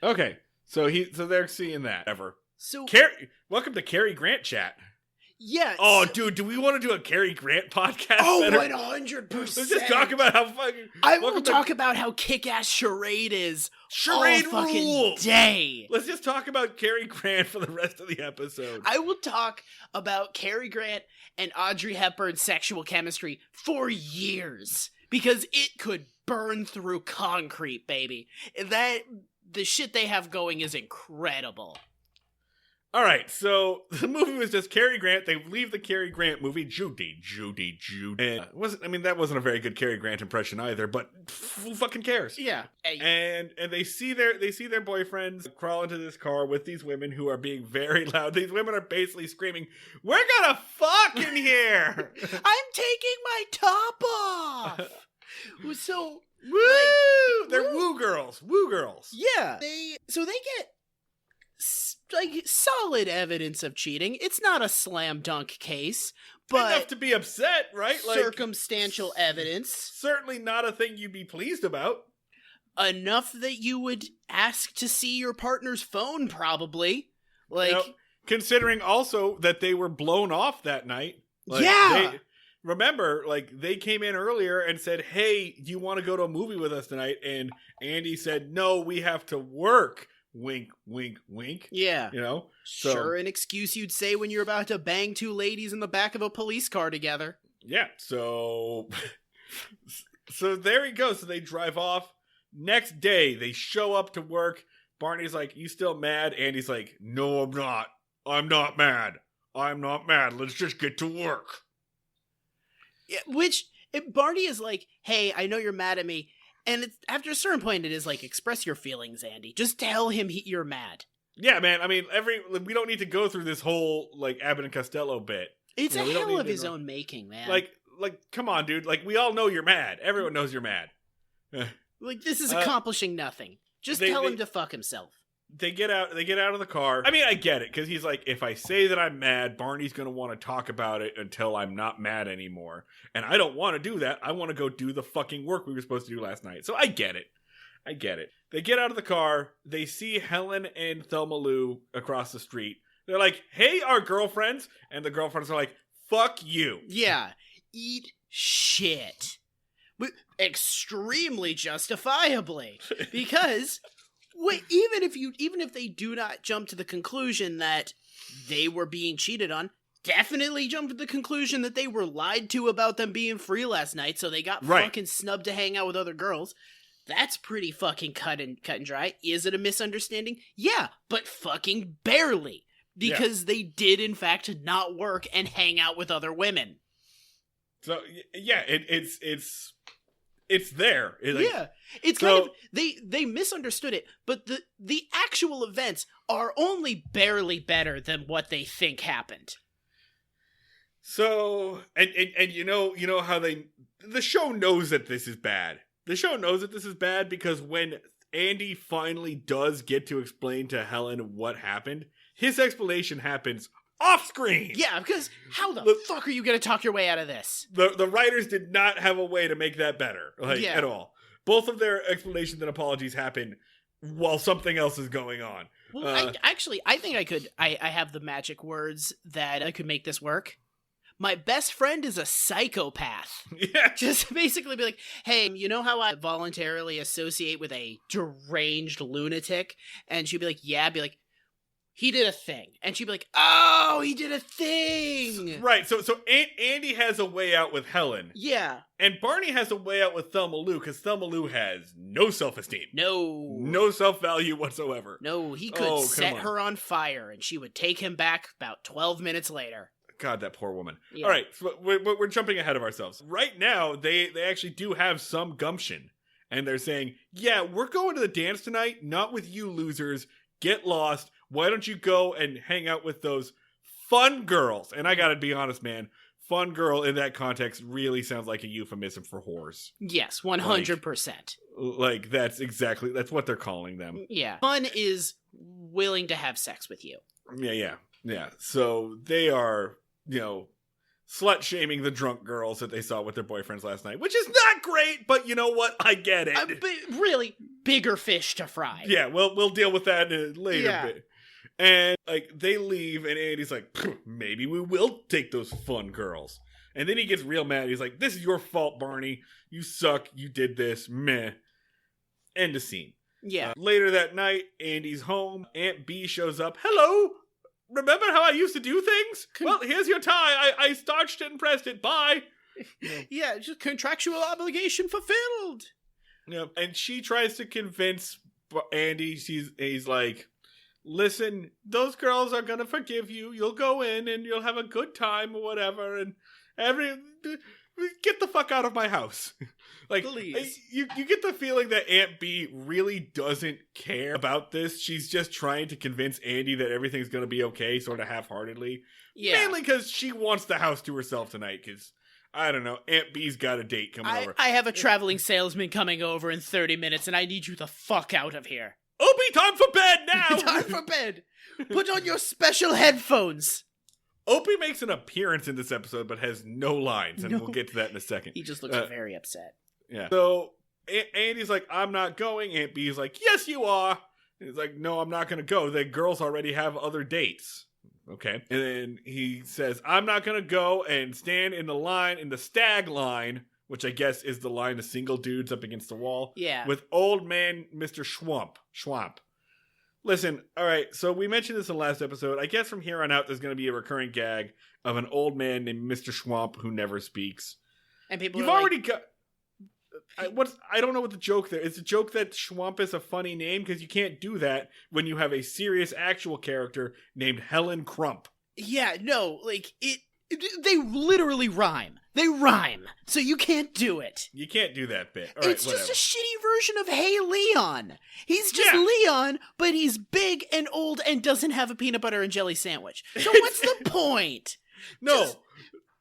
Okay. So they're seeing that. Ever. So, welcome to Cary Grant Chat. Yeah. Oh, dude, do we want to do a Cary Grant podcast? Oh, 100%. Let's just talk about how fucking... I will talk about how kick-ass Charade is Charade all fucking rules. day. Let's just talk about Cary Grant for the rest of the episode. I will talk about Cary Grant and Audrey Hepburn's sexual chemistry for years. Because it could burn through concrete, baby. The shit they have going is incredible. All right, so the movie was just Cary Grant. They leave the Cary Grant movie, Judy. And that wasn't a very good Cary Grant impression either, but who fucking cares? Yeah. And they see their boyfriends crawl into this car with these women who are being very loud. These women are basically screaming, "We're gonna fuck in here! I'm taking my top off!" So, woo! They're woo girls. Woo girls. Yeah. They get solid evidence of cheating. It's not a slam dunk case, but enough to be upset, right? Circumstantial evidence. Certainly not a thing you'd be pleased about. Enough that you would ask to see your partner's phone, probably. Considering also that they were blown off that night. Remember, they came in earlier and said, hey, do you want to go to a movie with us tonight? And Andy said, no, we have to work. Wink, wink, wink. Yeah. Sure, an excuse you'd say when you're about to bang 2 ladies in the back of a police car together. Yeah, so there he goes. So they drive off. Next day, they show up to work. Barney's like, you still mad? Andy's like, no, I'm not. I'm not mad. I'm not mad. Let's just get to work. Yeah, which Barney is like, hey, I know you're mad at me. And it's, after a certain point, it is like, express your feelings, Andy. Just tell him you're mad. Yeah, man. I mean, we don't need to go through this whole, like, Abbott and Costello bit. It's a hell of his own making, man. Like, come on, dude. Like, we all know you're mad. Everyone knows you're mad. Like, this is accomplishing nothing. Just tell him to fuck himself. They get out of the car. I mean, I get it, because he's like, if I say that I'm mad, Barney's going to want to talk about it until I'm not mad anymore. And I don't want to do that. I want to go do the fucking work we were supposed to do last night. So I get it. They get out of the car. They see Helen and Thelma Lou across the street. They're like, hey, our girlfriends. And the girlfriends are like, fuck you. Yeah. Eat shit. But extremely justifiably. Because... Wait, even if they do not jump to the conclusion that they were being cheated on, definitely jump to the conclusion that they were lied to about them being free last night, so they got fucking snubbed to hang out with other girls. That's pretty fucking cut and dry. Is it a misunderstanding? Yeah, but fucking barely. Because they did, in fact, not work and hang out with other women. So, yeah, it's there. It's kind of they misunderstood it, but the actual events are only barely better than what they think happened. So and you know how the show knows that this is bad. The show knows that this is bad because when Andy finally does get to explain to Helen what happened, his explanation happens off screen. Yeah, because how the fuck are you going to talk your way out of this? The writers did not have a way to make that better, at all. Both of their explanations and apologies happen while something else is going on. Well, I think I have the magic words that I could make this work. My best friend is a psychopath. Yeah. Just basically be like, hey, you know how I voluntarily associate with a deranged lunatic? And she'd be like, yeah. I'd be like, he did a thing. And she'd be like, oh, he did a thing. Right. So Andy has a way out with Helen. Yeah. And Barney has a way out with Thelma Lou because Thelma Lou has no self-esteem. No self-value whatsoever. No, he could set her on fire and she would take him back about 12 minutes later. God, that poor woman. Yeah. All right. So we're jumping ahead of ourselves. Right now, they actually do have some gumption. And they're saying, yeah, we're going to the dance tonight. Not with you losers. Get lost. Why don't you go and hang out with those fun girls? And I gotta be honest, man. Fun girl in that context really sounds like a euphemism for whores. Yes, 100%. Like that's what they're calling them. Yeah. Fun is willing to have sex with you. Yeah. So they are, slut-shaming the drunk girls that they saw with their boyfriends last night, which is not great, but you know what? I get it. But really, bigger fish to fry. Yeah, we'll deal with that in a later bit. And, they leave, and Andy's like, maybe we will take those fun girls. And then he gets real mad. He's like, this is your fault, Barney. You suck. You did this. Meh. End of scene. Yeah. Later that night, Andy's home. Aunt B shows up. Hello! Remember how I used to do things? Well, here's your tie. I starched it and pressed it. Bye. Yeah, just contractual obligation fulfilled. Yeah, and she tries to convince Andy. He's like, listen, those girls are gonna forgive you. You'll go in and you'll have a good time or whatever. And get the fuck out of my house. Please. You get the feeling that Aunt B really doesn't care about this. She's just trying to convince Andy that everything's going to be okay, sort of half-heartedly. Yeah. Mainly because she wants the house to herself tonight, because, I don't know, Aunt B's got a date coming over. I have a traveling salesman coming over in 30 minutes, and I need you the fuck out of here. Opie, time for bed now! Time for bed! Put on your special headphones! Opie makes an appearance in this episode, but has no lines, and we'll get to that in a second. He just looks very upset. Yeah. So, Andy's like, I'm not going. Aunt B's like, yes, you are. And he's like, no, I'm not going to go. The girls already have other dates. Okay. And then he says, I'm not going to go and stand in the stag line, which I guess is the line of single dudes up against the wall. Yeah. With old man Mr. Schwamp. Listen, all right, so we mentioned this in the last episode. I guess from here on out, there's going to be a recurring gag of an old man named Mr. Schwamp who never speaks. And people You've already got... I don't know what the joke there. It's a joke that Schwamp is a funny name because you can't do that when you have a serious actual character named Helen Crump. Yeah, no, they literally rhyme. They rhyme, so you can't do it. You can't do that bit. All right, It's whatever. just a shitty version of Hey Leon. He's just Leon, but he's big and old and doesn't have a peanut butter and jelly sandwich. So what's the point? No.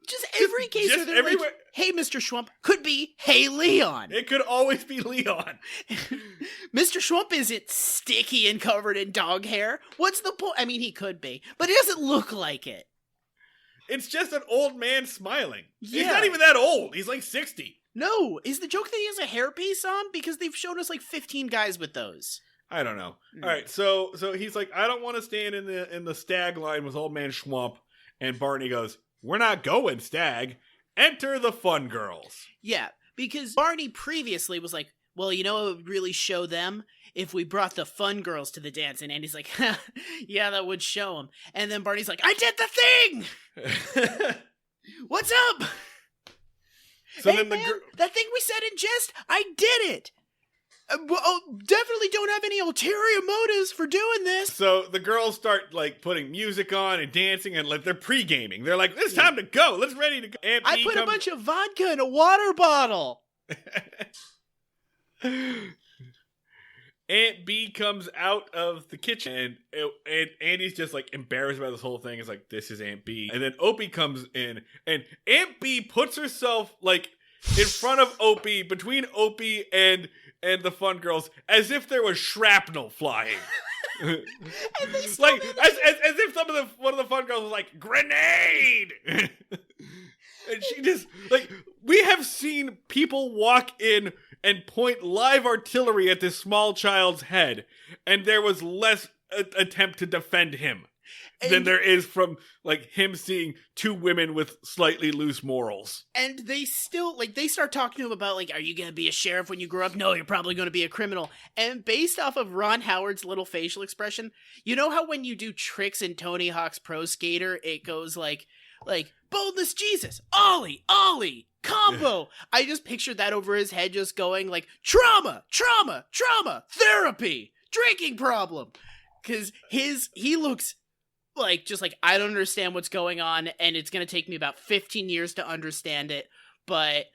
Just every case where they're like, hey, Mr. Schwump, could be Hey Leon. It could always be Leon. Mr. Schwump isn't sticky and covered in dog hair. What's the point? I mean, he could be, but he doesn't look like it. It's just an old man smiling. Yeah. He's not even that old. He's like 60. No, is the joke that he has a hairpiece on? Because they've shown us like 15 guys with those. I don't know. All right, so he's like, I don't want to stand in the stag line with old man Schwump. And Barney goes, we're not going, Stag. Enter the fun girls. Yeah, because Barney previously was like, well, you know what would really show them? If we brought the fun girls to the dance. And Andy's like, yeah, that would show them. And then Barney's like, I did the thing! What's up? So hey, then man, that thing we said in jest, I did it! Definitely don't have any ulterior motives for doing this. So the girls start like putting music on and dancing and like they're pre-gaming. They're like, it's time to go. Let's ready to go. Aunt I put a bunch of vodka in a water bottle. Aunt B comes out of the kitchen and Andy's just like embarrassed about this whole thing. It's like, this is Aunt B. And then Opie comes in and Aunt B puts herself like in front of Opie, between Opie and the fun girls, as if there was shrapnel flying. And they like as if one of the fun girls was like, grenade. And she just like, we have seen people walk in and point live artillery at this small child's head, and there was less attempt to defend him than there is from like him seeing two women with slightly loose morals. And they still like they start talking to him about like, are you gonna be a sheriff when you grow up? No, you're probably gonna be a criminal. And based off of Ron Howard's little facial expression, you know how when you do tricks in Tony Hawk's Pro Skater, it goes like boldness Jesus, ollie, combo. I just pictured that over his head, just going like trauma, therapy, drinking problem. Cause he looks like, just like, I don't understand what's going on, and it's going to take me about 15 years to understand it, but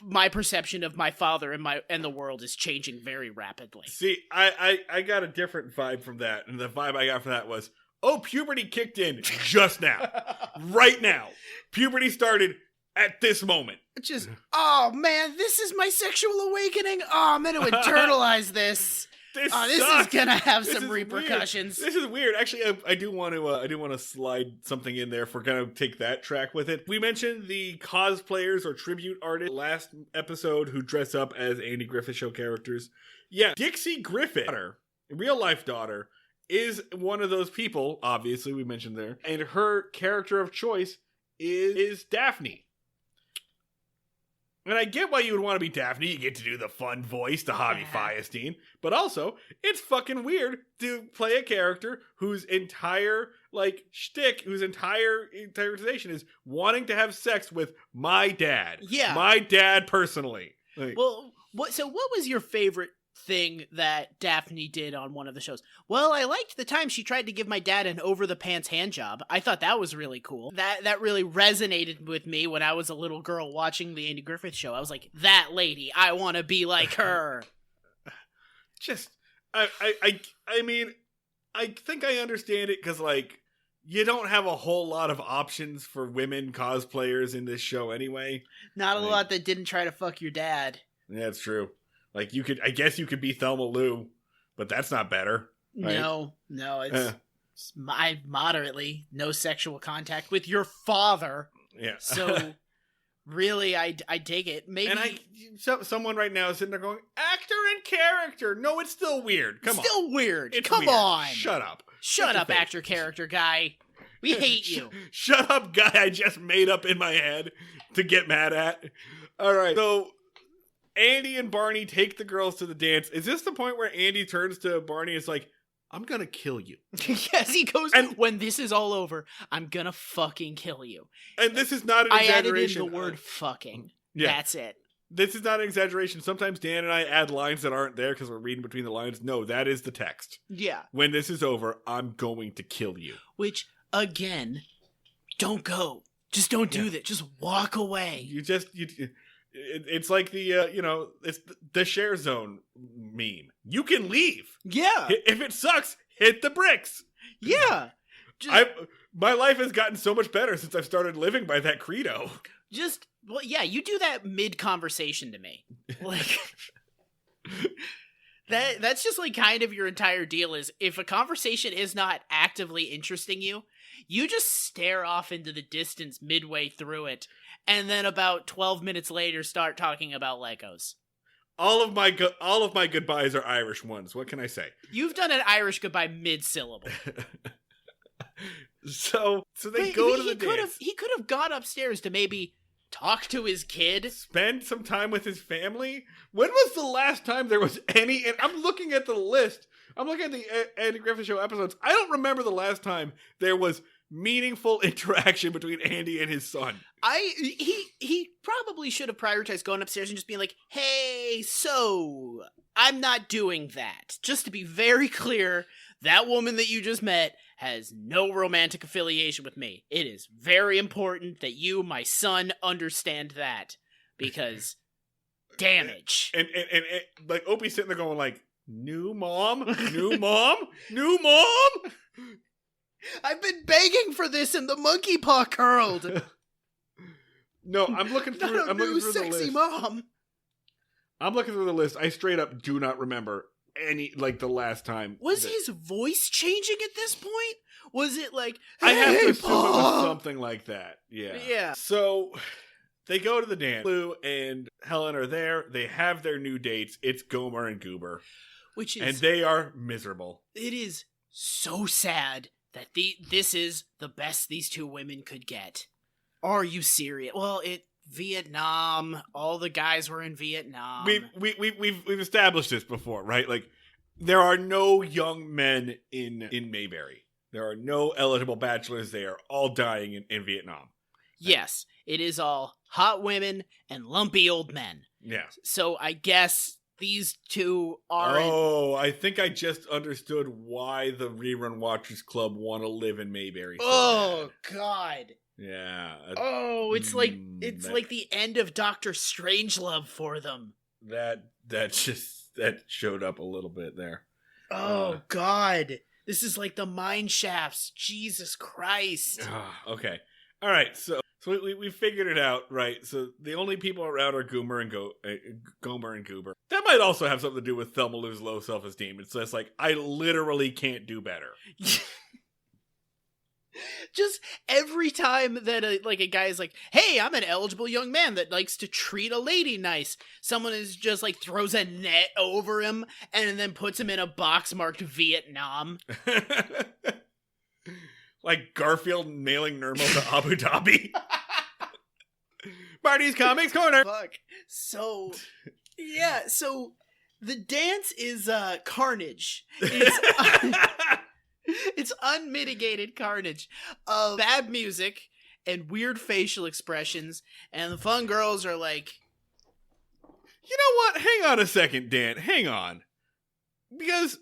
my perception of my father and the world is changing very rapidly. See, I got a different vibe from that, and the vibe I got from that was, oh, puberty kicked in just now. Right now. Puberty started at this moment. Just, oh man, this is my sexual awakening. Oh, I'm going to internalize this. This is gonna have some repercussions. Weird. This is weird. Actually, I do want to slide something in there if we're gonna take that track with it. We mentioned the cosplayers or tribute artists last episode who dress up as Andy Griffith Show characters. Yeah, Dixie Griffith, real life daughter, is one of those people. Obviously, we mentioned there, and her character of choice is Daphne. And I get why you would want to be Daphne. You get to do the fun voice to Javi Fierstein. But also, it's fucking weird to play a character whose entire, like, shtick, whose entire interpretation is wanting to have sex with my dad. Yeah. My dad personally. Like, well, what was your favorite thing that Daphne did on one of the shows? Well, I liked the time she tried to give my dad an over-the-pants hand job. I thought that was really cool. That really resonated with me when I was a little girl watching the Andy Griffith Show. I was like, that lady, I want to be like her. Just, I mean, I think I understand it because, like, you don't have a whole lot of options for women cosplayers in this show anyway. Not a lot that didn't try to fuck your dad. Yeah, that's true. Like, I guess you could be Thelma Lou, but that's not better. Right? No, it's moderately no sexual contact with your father. Yeah. So, really, I dig it. Maybe. And someone right now is sitting there going, actor and character. No, it's still weird. Come on. Still weird. It's Come weird. on. Shut up. Shut up, actor character guy. We hate you. Shut up, guy I just made up in my head to get mad at. All right. So, Andy and Barney take the girls to the dance. Is this the point where Andy turns to Barney and is like, I'm gonna kill you? Yes, he goes, when this is all over, I'm gonna fucking kill you. And this is not an exaggeration. I added in the word fucking. Yeah. That's it. This is not an exaggeration. Sometimes Dan and I add lines that aren't there because we're reading between the lines. No, that is the text. Yeah. When this is over, I'm going to kill you. Which, again, don't go. Just don't do that. Just walk away. It's like it's the share zone meme. You can leave. Yeah. If it sucks, hit the bricks. Yeah. My life has gotten so much better since I've started living by that credo. You do that mid-conversation to me. Like, that's just like kind of your entire deal is if a conversation is not actively interesting you, you just stare off into the distance midway through it, and then about 12 minutes later start talking about Legos. All of my goodbyes are Irish ones. What can I say? You've done an Irish goodbye mid-syllable. So they go to the dance. He could have gone upstairs to maybe talk to his kid. Spend some time with his family. When was the last time there was any... And I'm looking at the list. I'm looking at the Andy Griffith Show episodes. I don't remember the last time there was meaningful interaction between Andy and his son. He probably should have prioritized going upstairs and just being like, hey, so I'm not doing that. Just to be very clear, that woman that you just met has no romantic affiliation with me. It is very important that you, my son, understand that. Because damage. And like Opie's sitting there going like, new mom? New mom? New mom? I've been begging for this and the monkey paw curled. No, I'm looking through. I'm looking through the list. Mom. I'm looking through the list. I straight up do not remember any the last time. Was his voice changing at this point? Was it like, hey, I have to assume Pa? it was something like that. Yeah. Yeah. So they go to the dance. Lou and Helen are there. They have their new dates. It's Gomer and Goober, and they are miserable. It is so sad that this is the best these two women could get. Are you serious? Well, Vietnam. All the guys were in Vietnam. We've established this before, right? Like, there are no young men in Mayberry. There are no eligible bachelors. They are all dying in Vietnam. Yes, it is all hot women and lumpy old men. Yeah. So I guess these two are... Oh, I think I just understood why the Rerun Watchers Club want to live in Mayberry. Oh, God. Yeah. Oh, it's like the end of Dr. Strangelove for them. That showed up a little bit there. Oh, God. This is like the mine shafts. Jesus Christ. Okay. All right. So we figured it out, right? So the only people around are Gomer and Goober. That might also have something to do with Thelma Lou's low self-esteem. It's just like, I literally can't do better. Just every time that a guy is like, hey, I'm an eligible young man that likes to treat a lady nice, someone is just like throws a net over him and then puts him in a box marked Vietnam. Like Garfield mailing Nirmal to Abu Dhabi. Marty's Comics Corner. Fuck. So, yeah, so the dance is carnage. It's unmitigated carnage of bad music and weird facial expressions, and the fun girls are like... You know what? Hang on a second, Dan. Hang on. Because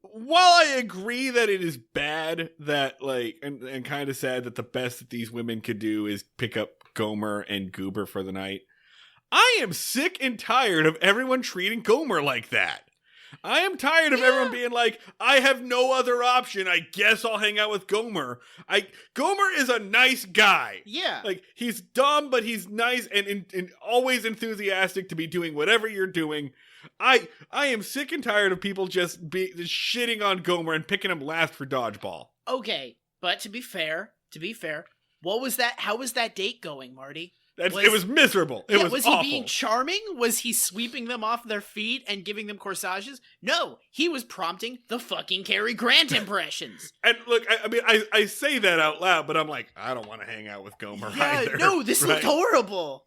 while I agree that it is bad that, like, and kind of sad that the best that these women could do is pick up Gomer and Goober for the night, I am sick and tired of everyone treating Gomer like that. I am tired of everyone being like, I have no other option. I guess I'll hang out with Gomer. Gomer is a nice guy. Yeah. Like, he's dumb, but he's nice and always enthusiastic to be doing whatever you're doing. I am sick and tired of people just shitting on Gomer and picking him last for dodgeball. Okay, but to be fair, what was that? How was that date going, Marty? It was miserable. It was awful. Was he being charming? Was he sweeping them off their feet and giving them corsages? No, he was prompting the fucking Cary Grant impressions. And look, I say that out loud, but I'm like, I don't want to hang out with Gomer either. No, this looked horrible.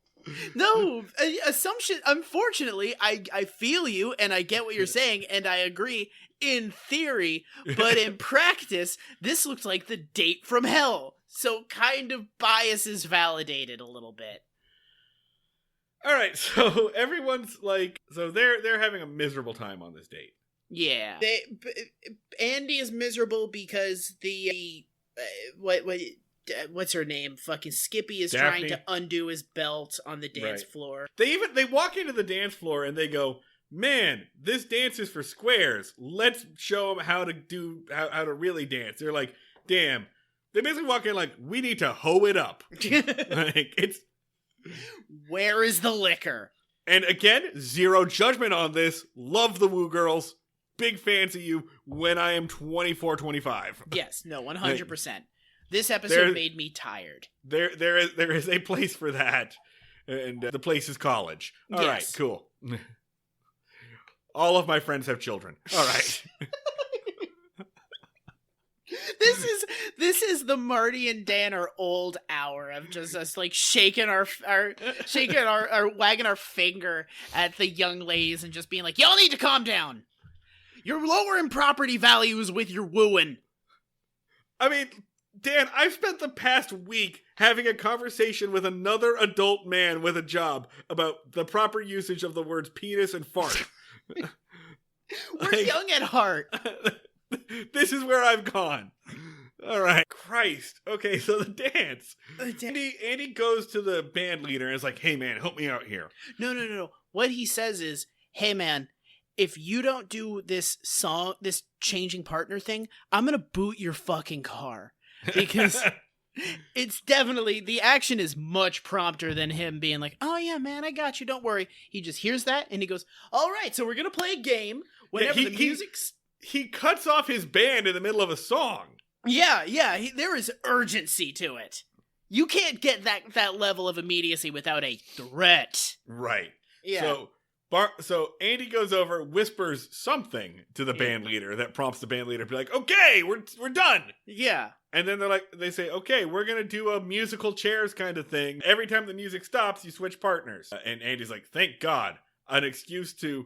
No, assumption. Unfortunately, I feel you and I get what you're saying and I agree in theory, but in practice, this looked like the date from hell. So kind of bias is validated a little bit. All right, so everyone's like, so they're having a miserable time on this date. Yeah, Andy is miserable because what's her name? Fucking Skippy is Daphne. trying to undo his belt on the dance floor. They walk into the dance floor and they go, man, this dance is for squares. Let's show them how to really dance. They're like, damn. They basically walk in like, we need to hoe it up. Like, it's... Where is the liquor? And again, zero judgment on this. Love the Woo Girls. Big fans of you when I am 24, 25. Yes, no, 100%. This episode made me tired. There is a place for that. And the place is college. All right, cool. All of my friends have children. All right. This is the Marty and Dan are old hour of just us like shaking our wagging our finger at the young ladies and just being like, y'all need to calm down. You're lowering property values with your wooing. I mean, Dan, I've spent the past week having a conversation with another adult man with a job about the proper usage of the words penis and fart. We're young at heart. This is where I've gone. All right. Christ. Okay, so the dance. Andy goes to the band leader and is like, hey, man, help me out here. No. What he says is, hey, man, if you don't do this song, this changing partner thing, I'm going to boot your fucking car. Because it's definitely, the action is much prompter than him being like, oh, yeah, man, I got you. Don't worry. He just hears that and he goes, all right, so we're going to play a game whenever the music's... He cuts off his band in the middle of a song. Yeah, there is urgency to it. You can't get that level of immediacy without a threat. Right. Yeah. So Andy goes over, whispers something to the band leader that prompts the band leader to be like, okay, we're done. Yeah. And then they say, okay, we're going to do a musical chairs kind of thing. Every time the music stops, you switch partners. And Andy's like, thank God, an excuse to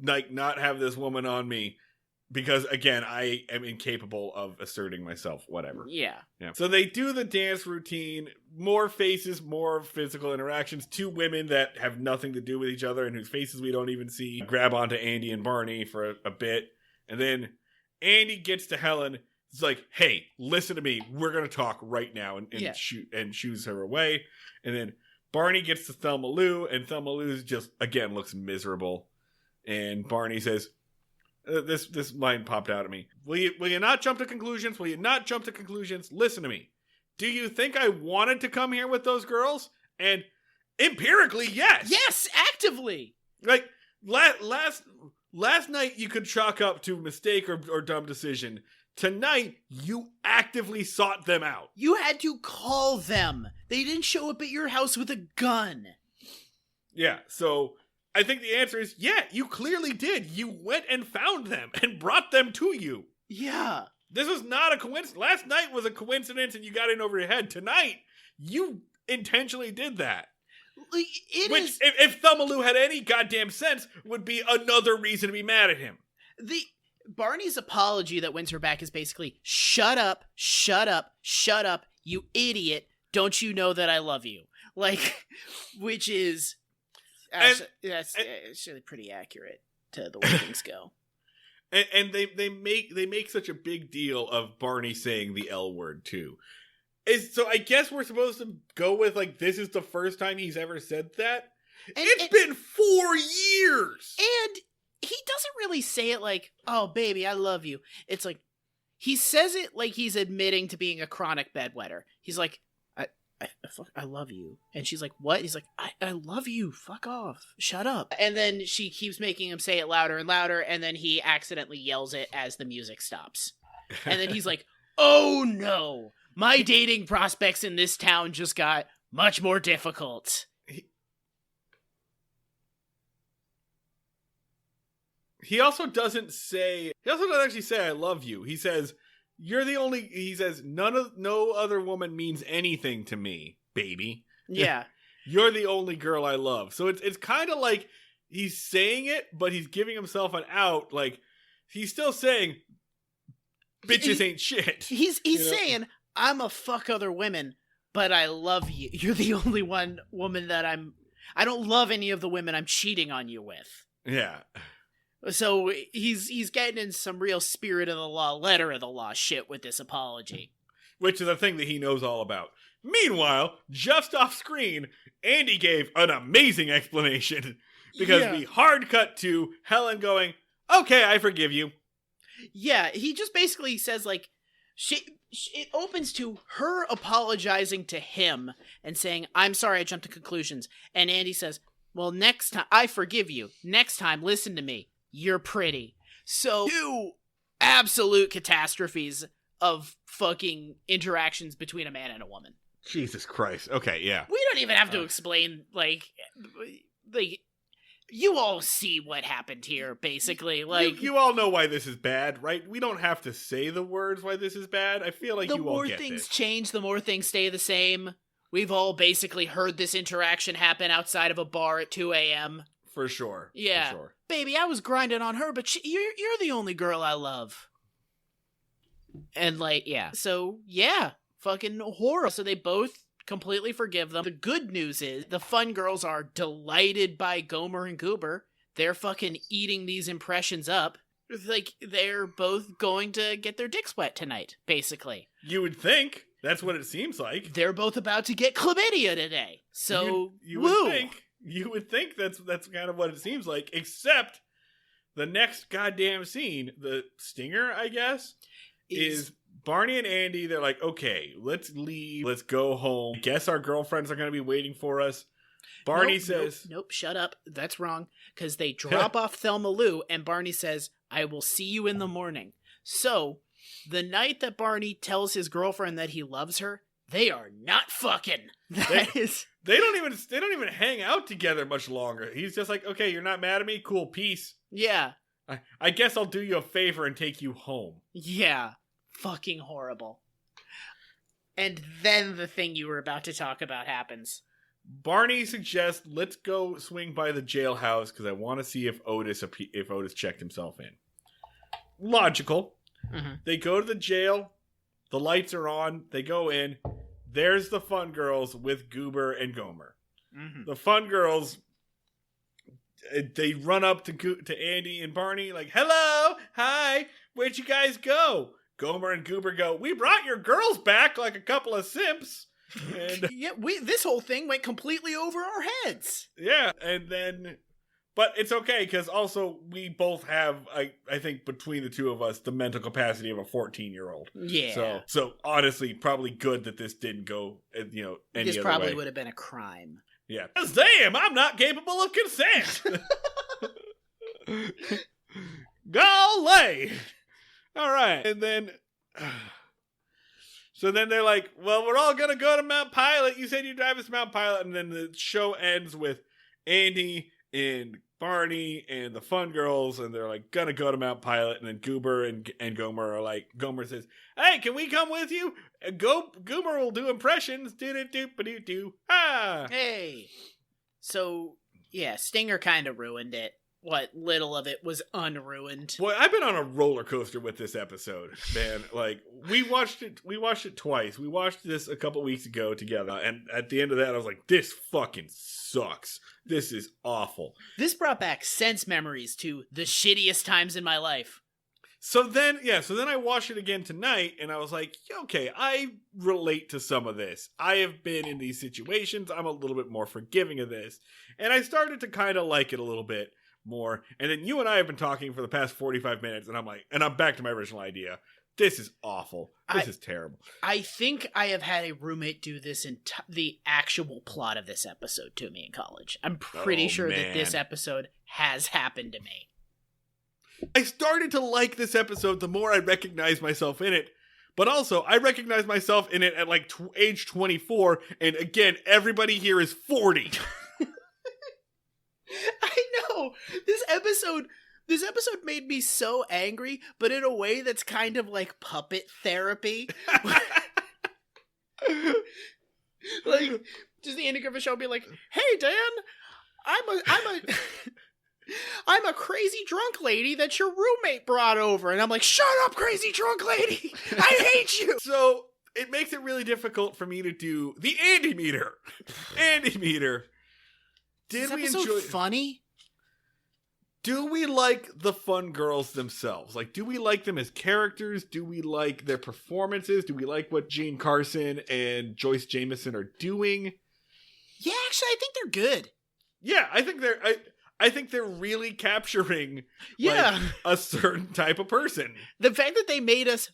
like not have this woman on me. Because, again, I am incapable of asserting myself, whatever. Yeah. So they do the dance routine, more faces, more physical interactions. Two women that have nothing to do with each other and whose faces we don't even see grab onto Andy and Barney for a bit. And then Andy gets to Helen. It's like, hey, listen to me. We're going to talk right now. And shoos her away. And then Barney gets to Thelma Lou. And Thelma Lou just, again, looks miserable. And Barney says... This line popped out at me. Will you not jump to conclusions? Will you not jump to conclusions? Listen to me. Do you think I wanted to come here with those girls? And empirically, yes. Yes, actively. Like last night you could chalk up to mistake or dumb decision. Tonight you actively sought them out. You had to call them. They didn't show up at your house with a gun. Yeah, so I think the answer is, yeah, you clearly did. You went and found them and brought them to you. Yeah. This was not a coincidence. Last night was a coincidence and you got in over your head. Tonight, you intentionally did that. Which, if Thelma Lou had any goddamn sense, would be another reason to be mad at him. Barney's apology that wins her back is basically, shut up, you idiot. Don't you know that I love you? Like, which is... That's actually pretty accurate to the way things go. And they make such a big deal of Barney saying the L word too. So I guess we're supposed to go with like this is the first time he's ever said that. It's been 4 years, and he doesn't really say it like, "Oh baby, I love you." It's like he says it like he's admitting to being a chronic bedwetter. He's like, I love you. And she's like, what? He's like, I love you. Fuck off. Shut up. And then she keeps making him say it louder and louder, and then he accidentally yells it as the music stops. And then he's like, oh no, my dating prospects in this town just got much more difficult. He also doesn't actually say I love you. He says, he says, no other woman means anything to me, baby. Yeah. You're the only girl I love. So it's kind of like he's saying it, but he's giving himself an out. Like, he's still saying, bitches ain't shit. He's saying, I'm a fuck other women, but I love you. You're the only woman that I don't love any of the women I'm cheating on you with. Yeah. So he's getting in some real spirit of the law, letter of the law shit with this apology. which is a thing that he knows all about. Meanwhile, just off screen, Andy gave an amazing explanation because we hard cut to Helen going, okay, I forgive you. Yeah, he just basically says, like, it opens to her apologizing to him and saying, I'm sorry I jumped to conclusions. And Andy says, well, next time, I forgive you. Next time, listen to me. You're pretty. So, 2 absolute catastrophes of fucking interactions between a man and a woman. Jesus Christ. Okay, yeah. We don't even have to explain, like, you all see what happened here, basically. Like, you all know why this is bad, right? We don't have to say the words why this is bad. I feel like you all get this. The more things change, the more things stay the same. We've all basically heard this interaction happen outside of a bar at 2 a.m. For sure. Yeah. For sure. Baby, I was grinding on her, but you're the only girl I love. And, like, yeah. So, yeah. Fucking horror. So they both completely forgive them. The good news is the fun girls are delighted by Gomer and Goober. They're fucking eating these impressions up. Like, they're both going to get their dicks wet tonight, basically. You would think. That's what it seems like. They're both about to get chlamydia today. So, you woo! would think that's kind of what it seems like, except the next goddamn scene, the stinger, I guess, is Barney and Andy. They're like, okay, let's leave. Let's go home. Guess our girlfriends are going to be waiting for us. Barney says... Nope, shut up. That's wrong. Because they drop off Thelma Lou, and Barney says, I will see you in the morning. So, the night that Barney tells his girlfriend that he loves her, they are not fucking. They don't even hang out together much longer. He's just like, okay, you're not mad at me? Cool, peace. Yeah. I guess I'll do you a favor and take you home. Yeah. Fucking horrible. And then the thing you were about to talk about happens. Barney suggests, let's go swing by the jailhouse because I want to see if Otis checked himself in. Logical. Mm-hmm. They go to the jail. The lights are on. They go in. There's the fun girls with Goober and Gomer. Mm-hmm. The fun girls, they run up to Andy and Barney like, hello, hi, where'd you guys go? Gomer and Goober go, we brought your girls back like a couple of simps. And yeah, this whole thing went completely over our heads. Yeah, and then... But it's okay, because also we both have, I think, between the two of us, the mental capacity of a 14-year-old. Yeah. So honestly, probably good that this didn't go, any this other way. This probably would have been a crime. Yeah. Damn, I'm not capable of consent! Golly! All right. And then... So then they're like, well, we're all going to go to Mount Pilot. You said you drive us to Mount Pilot. And then the show ends with Andy and Barney and the fun girls, and they're like gonna go to Mount Pilot, and then Goober and Gomer are like, Gomer says, hey, can we come with you? Goober will do impressions. Do-do-do-ba-do-do. Ah! Hey. So, yeah, Stinger kind of ruined it. What little of it was unruined. Boy, I've been on a roller coaster with this episode, man. Like, we watched it twice. We watched this a couple weeks ago together, and at the end of that, I was like, this fucking sucks. This is awful. This brought back sense memories to the shittiest times in my life. So then I watched it again tonight, and I was like, okay, I relate to some of this. I have been in these situations. I'm a little bit more forgiving of this. And I started to kind of like it a little bit more. And then you and I have been talking for the past 45 minutes, and I'm like, and I'm back to my original idea. This is awful. This is terrible. I think I have had a roommate do this in the actual plot of this episode to me in college. I'm pretty sure that this episode has happened to me. I started to like this episode the more I recognized myself in it. But also, I recognize myself in it at like age 24. And again, everybody here is 40. I know. This episode made me so angry, but in a way that's kind of like puppet therapy. Like, does the Andy Griffith Show be like, hey, Dan, I'm a crazy drunk lady that your roommate brought over. And I'm like, shut up, crazy drunk lady. I hate you. So it makes it really difficult for me to do the Andy meter. Andy meter. Did we enjoy funny? do we like the fun girls themselves? Like, do we like them as characters? Do we like their performances? Do we like what Gene Carson and Joyce Jameson are doing? Yeah, actually, I think they're good. Yeah, I think they're really capturing a certain type of person. The fact that they made us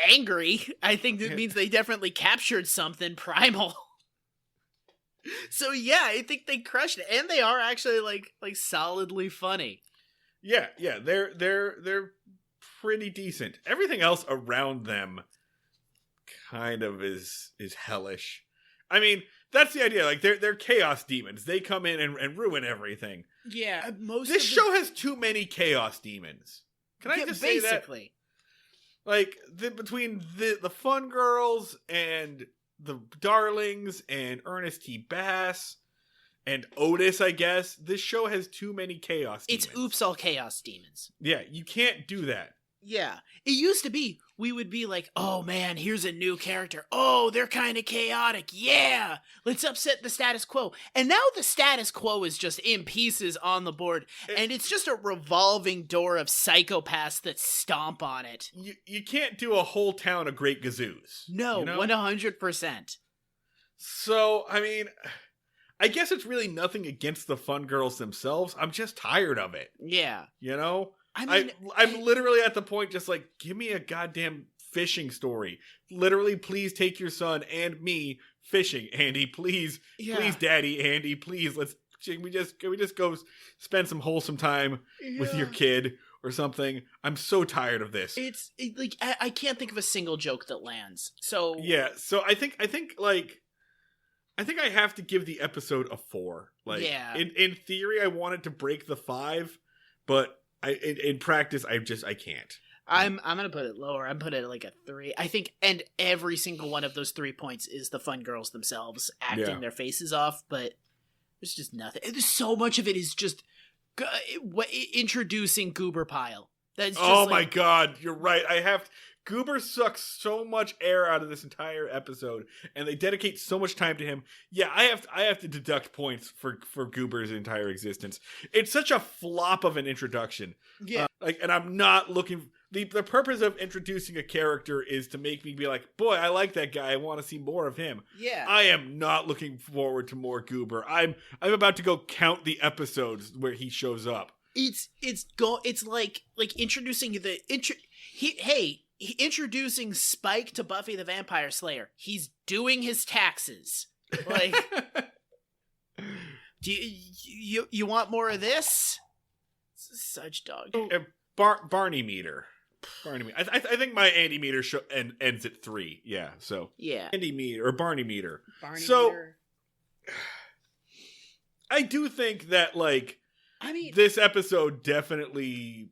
angry, I think that means they definitely captured something primal. So yeah, I think they crushed it, and they are actually like solidly funny. Yeah, they're pretty decent. Everything else around them kind of is hellish. I mean, that's the idea. Like they're chaos demons. They come in and ruin everything. Yeah, this show has too many chaos demons. Can I just say that? Basically, like between the fun girls and the darlings and Ernest T. Bass and Otis, I guess this show has too many chaos demons. It's oops all chaos demons. Yeah, you can't do that. Yeah, it used to be we would be like, oh man, here's a new character. Oh, they're kind of chaotic. Yeah, let's upset the status quo. And now the status quo is just in pieces on the board, and it's just a revolving door of psychopaths that stomp on it. You can't do a whole town of great gazoos. No, 100%. So, I mean, I guess it's really nothing against the fun girls themselves. I'm just tired of it. Yeah. You know? I mean, I'm literally at the point just like, give me a goddamn fishing story. Literally, please take your son and me fishing, Andy. Please, please, Daddy, Andy. Please, can we just go spend some wholesome time with your kid or something? I'm so tired of this. I can't think of a single joke that lands. So yeah, so I think I have to give the episode a 4. Like, yeah. In theory, I wanted to break the 5, but in practice, I can't. I'm gonna put it lower. I'm putting it like a 3. I think, and every single one of those 3 points is the fun girls themselves acting their faces off. But there's just nothing. There's so much of it is just introducing Goober Pile. That's just my god, you're right. Goober sucks so much air out of this entire episode, and they dedicate so much time to him. Yeah, I have to deduct points for Goober's entire existence. It's such a flop of an introduction. Yeah, and I'm not looking. The purpose of introducing a character is to make me be like, boy, I like that guy. I want to see more of him. Yeah, I am not looking forward to more Goober. I'm about to go count the episodes where he shows up. It's like introducing introducing Spike to Buffy the Vampire Slayer. He's doing his taxes. Like, do you want more of this? Such dog. Barney meter. I think my Andy meter ends at 3. Yeah. So yeah, Andy meter or Barney meter. Meter. I do think that this episode definitely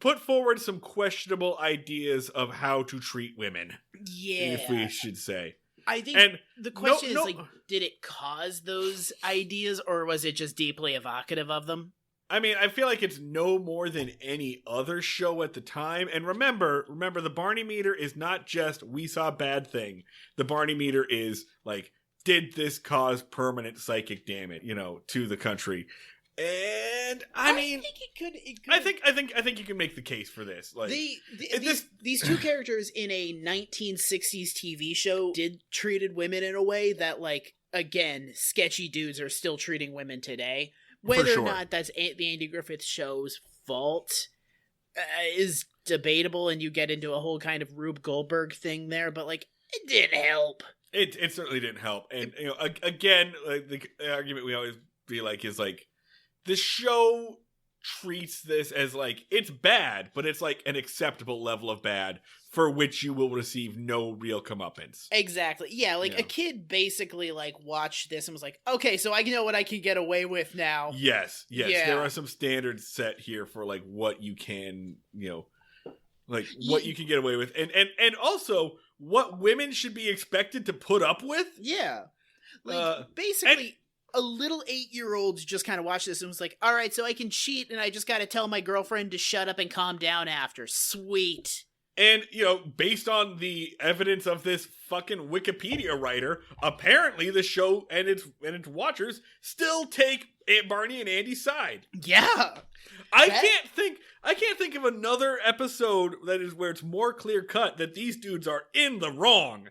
put forward some questionable ideas of how to treat women. Yeah, if we should say. I think the question is did it cause those ideas, or was it just deeply evocative of them? I mean, I feel like it's no more than any other show at the time. And remember, the Barney meter is not just we saw a bad thing. The Barney meter is like, did this cause permanent psychic damage, to the country? And I mean, think it could. I think you can make the case for this. Like these two characters in a 1960s TV show treated women in a way that, like, again, sketchy dudes are still treating women today. Whether or not that's the Andy Griffith Show's fault is debatable, and you get into a whole kind of Rube Goldberg thing there. But like, it didn't help. It certainly didn't help. And again, like, the argument we always be like is like, the show treats this as like, it's bad, but it's like an acceptable level of bad for which you will receive no real comeuppance. Exactly. Yeah, like a kid basically like watched this and was like, okay, so I know what I can get away with now. Yes. Yeah. There are some standards set here for like what you can, what you can get away with. And also what women should be expected to put up with. Yeah. Like basically a little 8-year-old just kind of watched this and was like, all right, so I can cheat and I just got to tell my girlfriend to shut up and calm down after. Sweet. And, based on the evidence of this fucking Wikipedia writer, apparently the show and its watchers still take Aunt Barney and Andy's side. Yeah. I can't think of another episode that is where it's more clear cut that these dudes are in the wrong.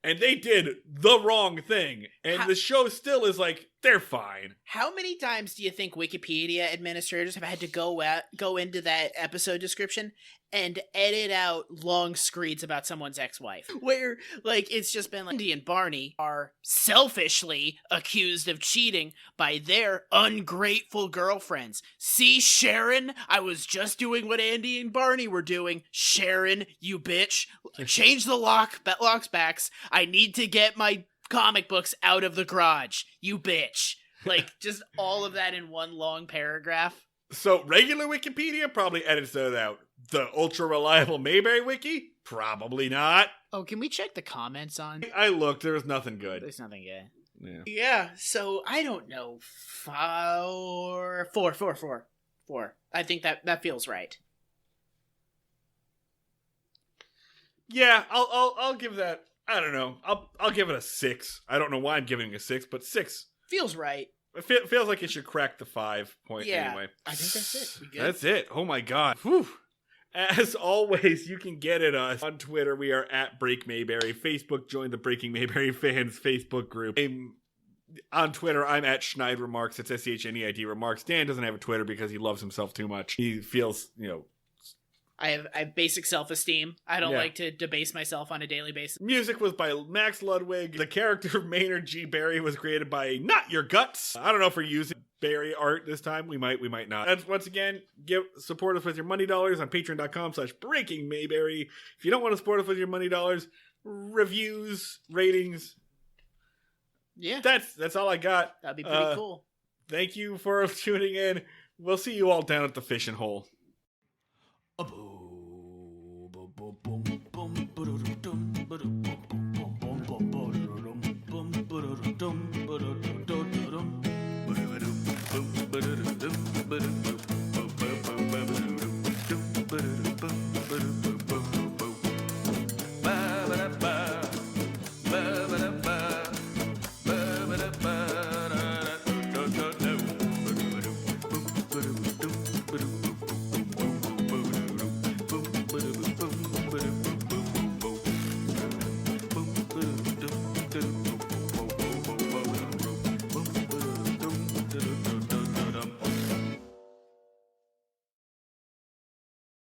And they did the wrong thing. And the show still is like, they're fine. How many times do you think Wikipedia administrators have had to go into that episode description and edit out long screeds about someone's ex-wife? Where, it's just been Andy and Barney are selfishly accused of cheating by their ungrateful girlfriends. See, Sharon? I was just doing what Andy and Barney were doing. Sharon, you bitch. Change the locks backs. I need to get my comic books out of the garage. You bitch. Just all of that in one long paragraph. So, regular Wikipedia probably edits that out. The ultra-reliable Mayberry Wiki? Probably not. Oh, can we check the comments on? I looked. There was nothing good. There's nothing good. Yeah. Yeah, so I don't know. Four. I think that feels right. Yeah, I'll give that. I don't know. I'll give it a 6. I don't know why I'm giving it a 6, but 6 feels right. It feels like it should crack the 5 point anyway. I think that's it. We good? That's it. Oh my god. Whew. As always, you can get at us on Twitter. We are at Break Mayberry. Facebook, join the Breaking Mayberry fans Facebook group. On Twitter, I'm at Schneid Remarks. It's SCHNEID Remarks. Dan doesn't have a Twitter because he loves himself too much. He feels, I have basic self-esteem. I don't like to debase myself on a daily basis. Music was by Max Ludwig. The character of Maynard G. Barry was created by Not Your Guts. I don't know if we're using Barry art this time. We might not. And once again, support us with your money dollars on patreon.com/Breaking Mayberry. If you don't want to support us with your money dollars, reviews, ratings. Yeah. That's all I got. That'd be pretty cool. Thank you for tuning in. We'll see you all down at the fishing hole. Ba-da-dum, ba-da-dum, ba-da-dum.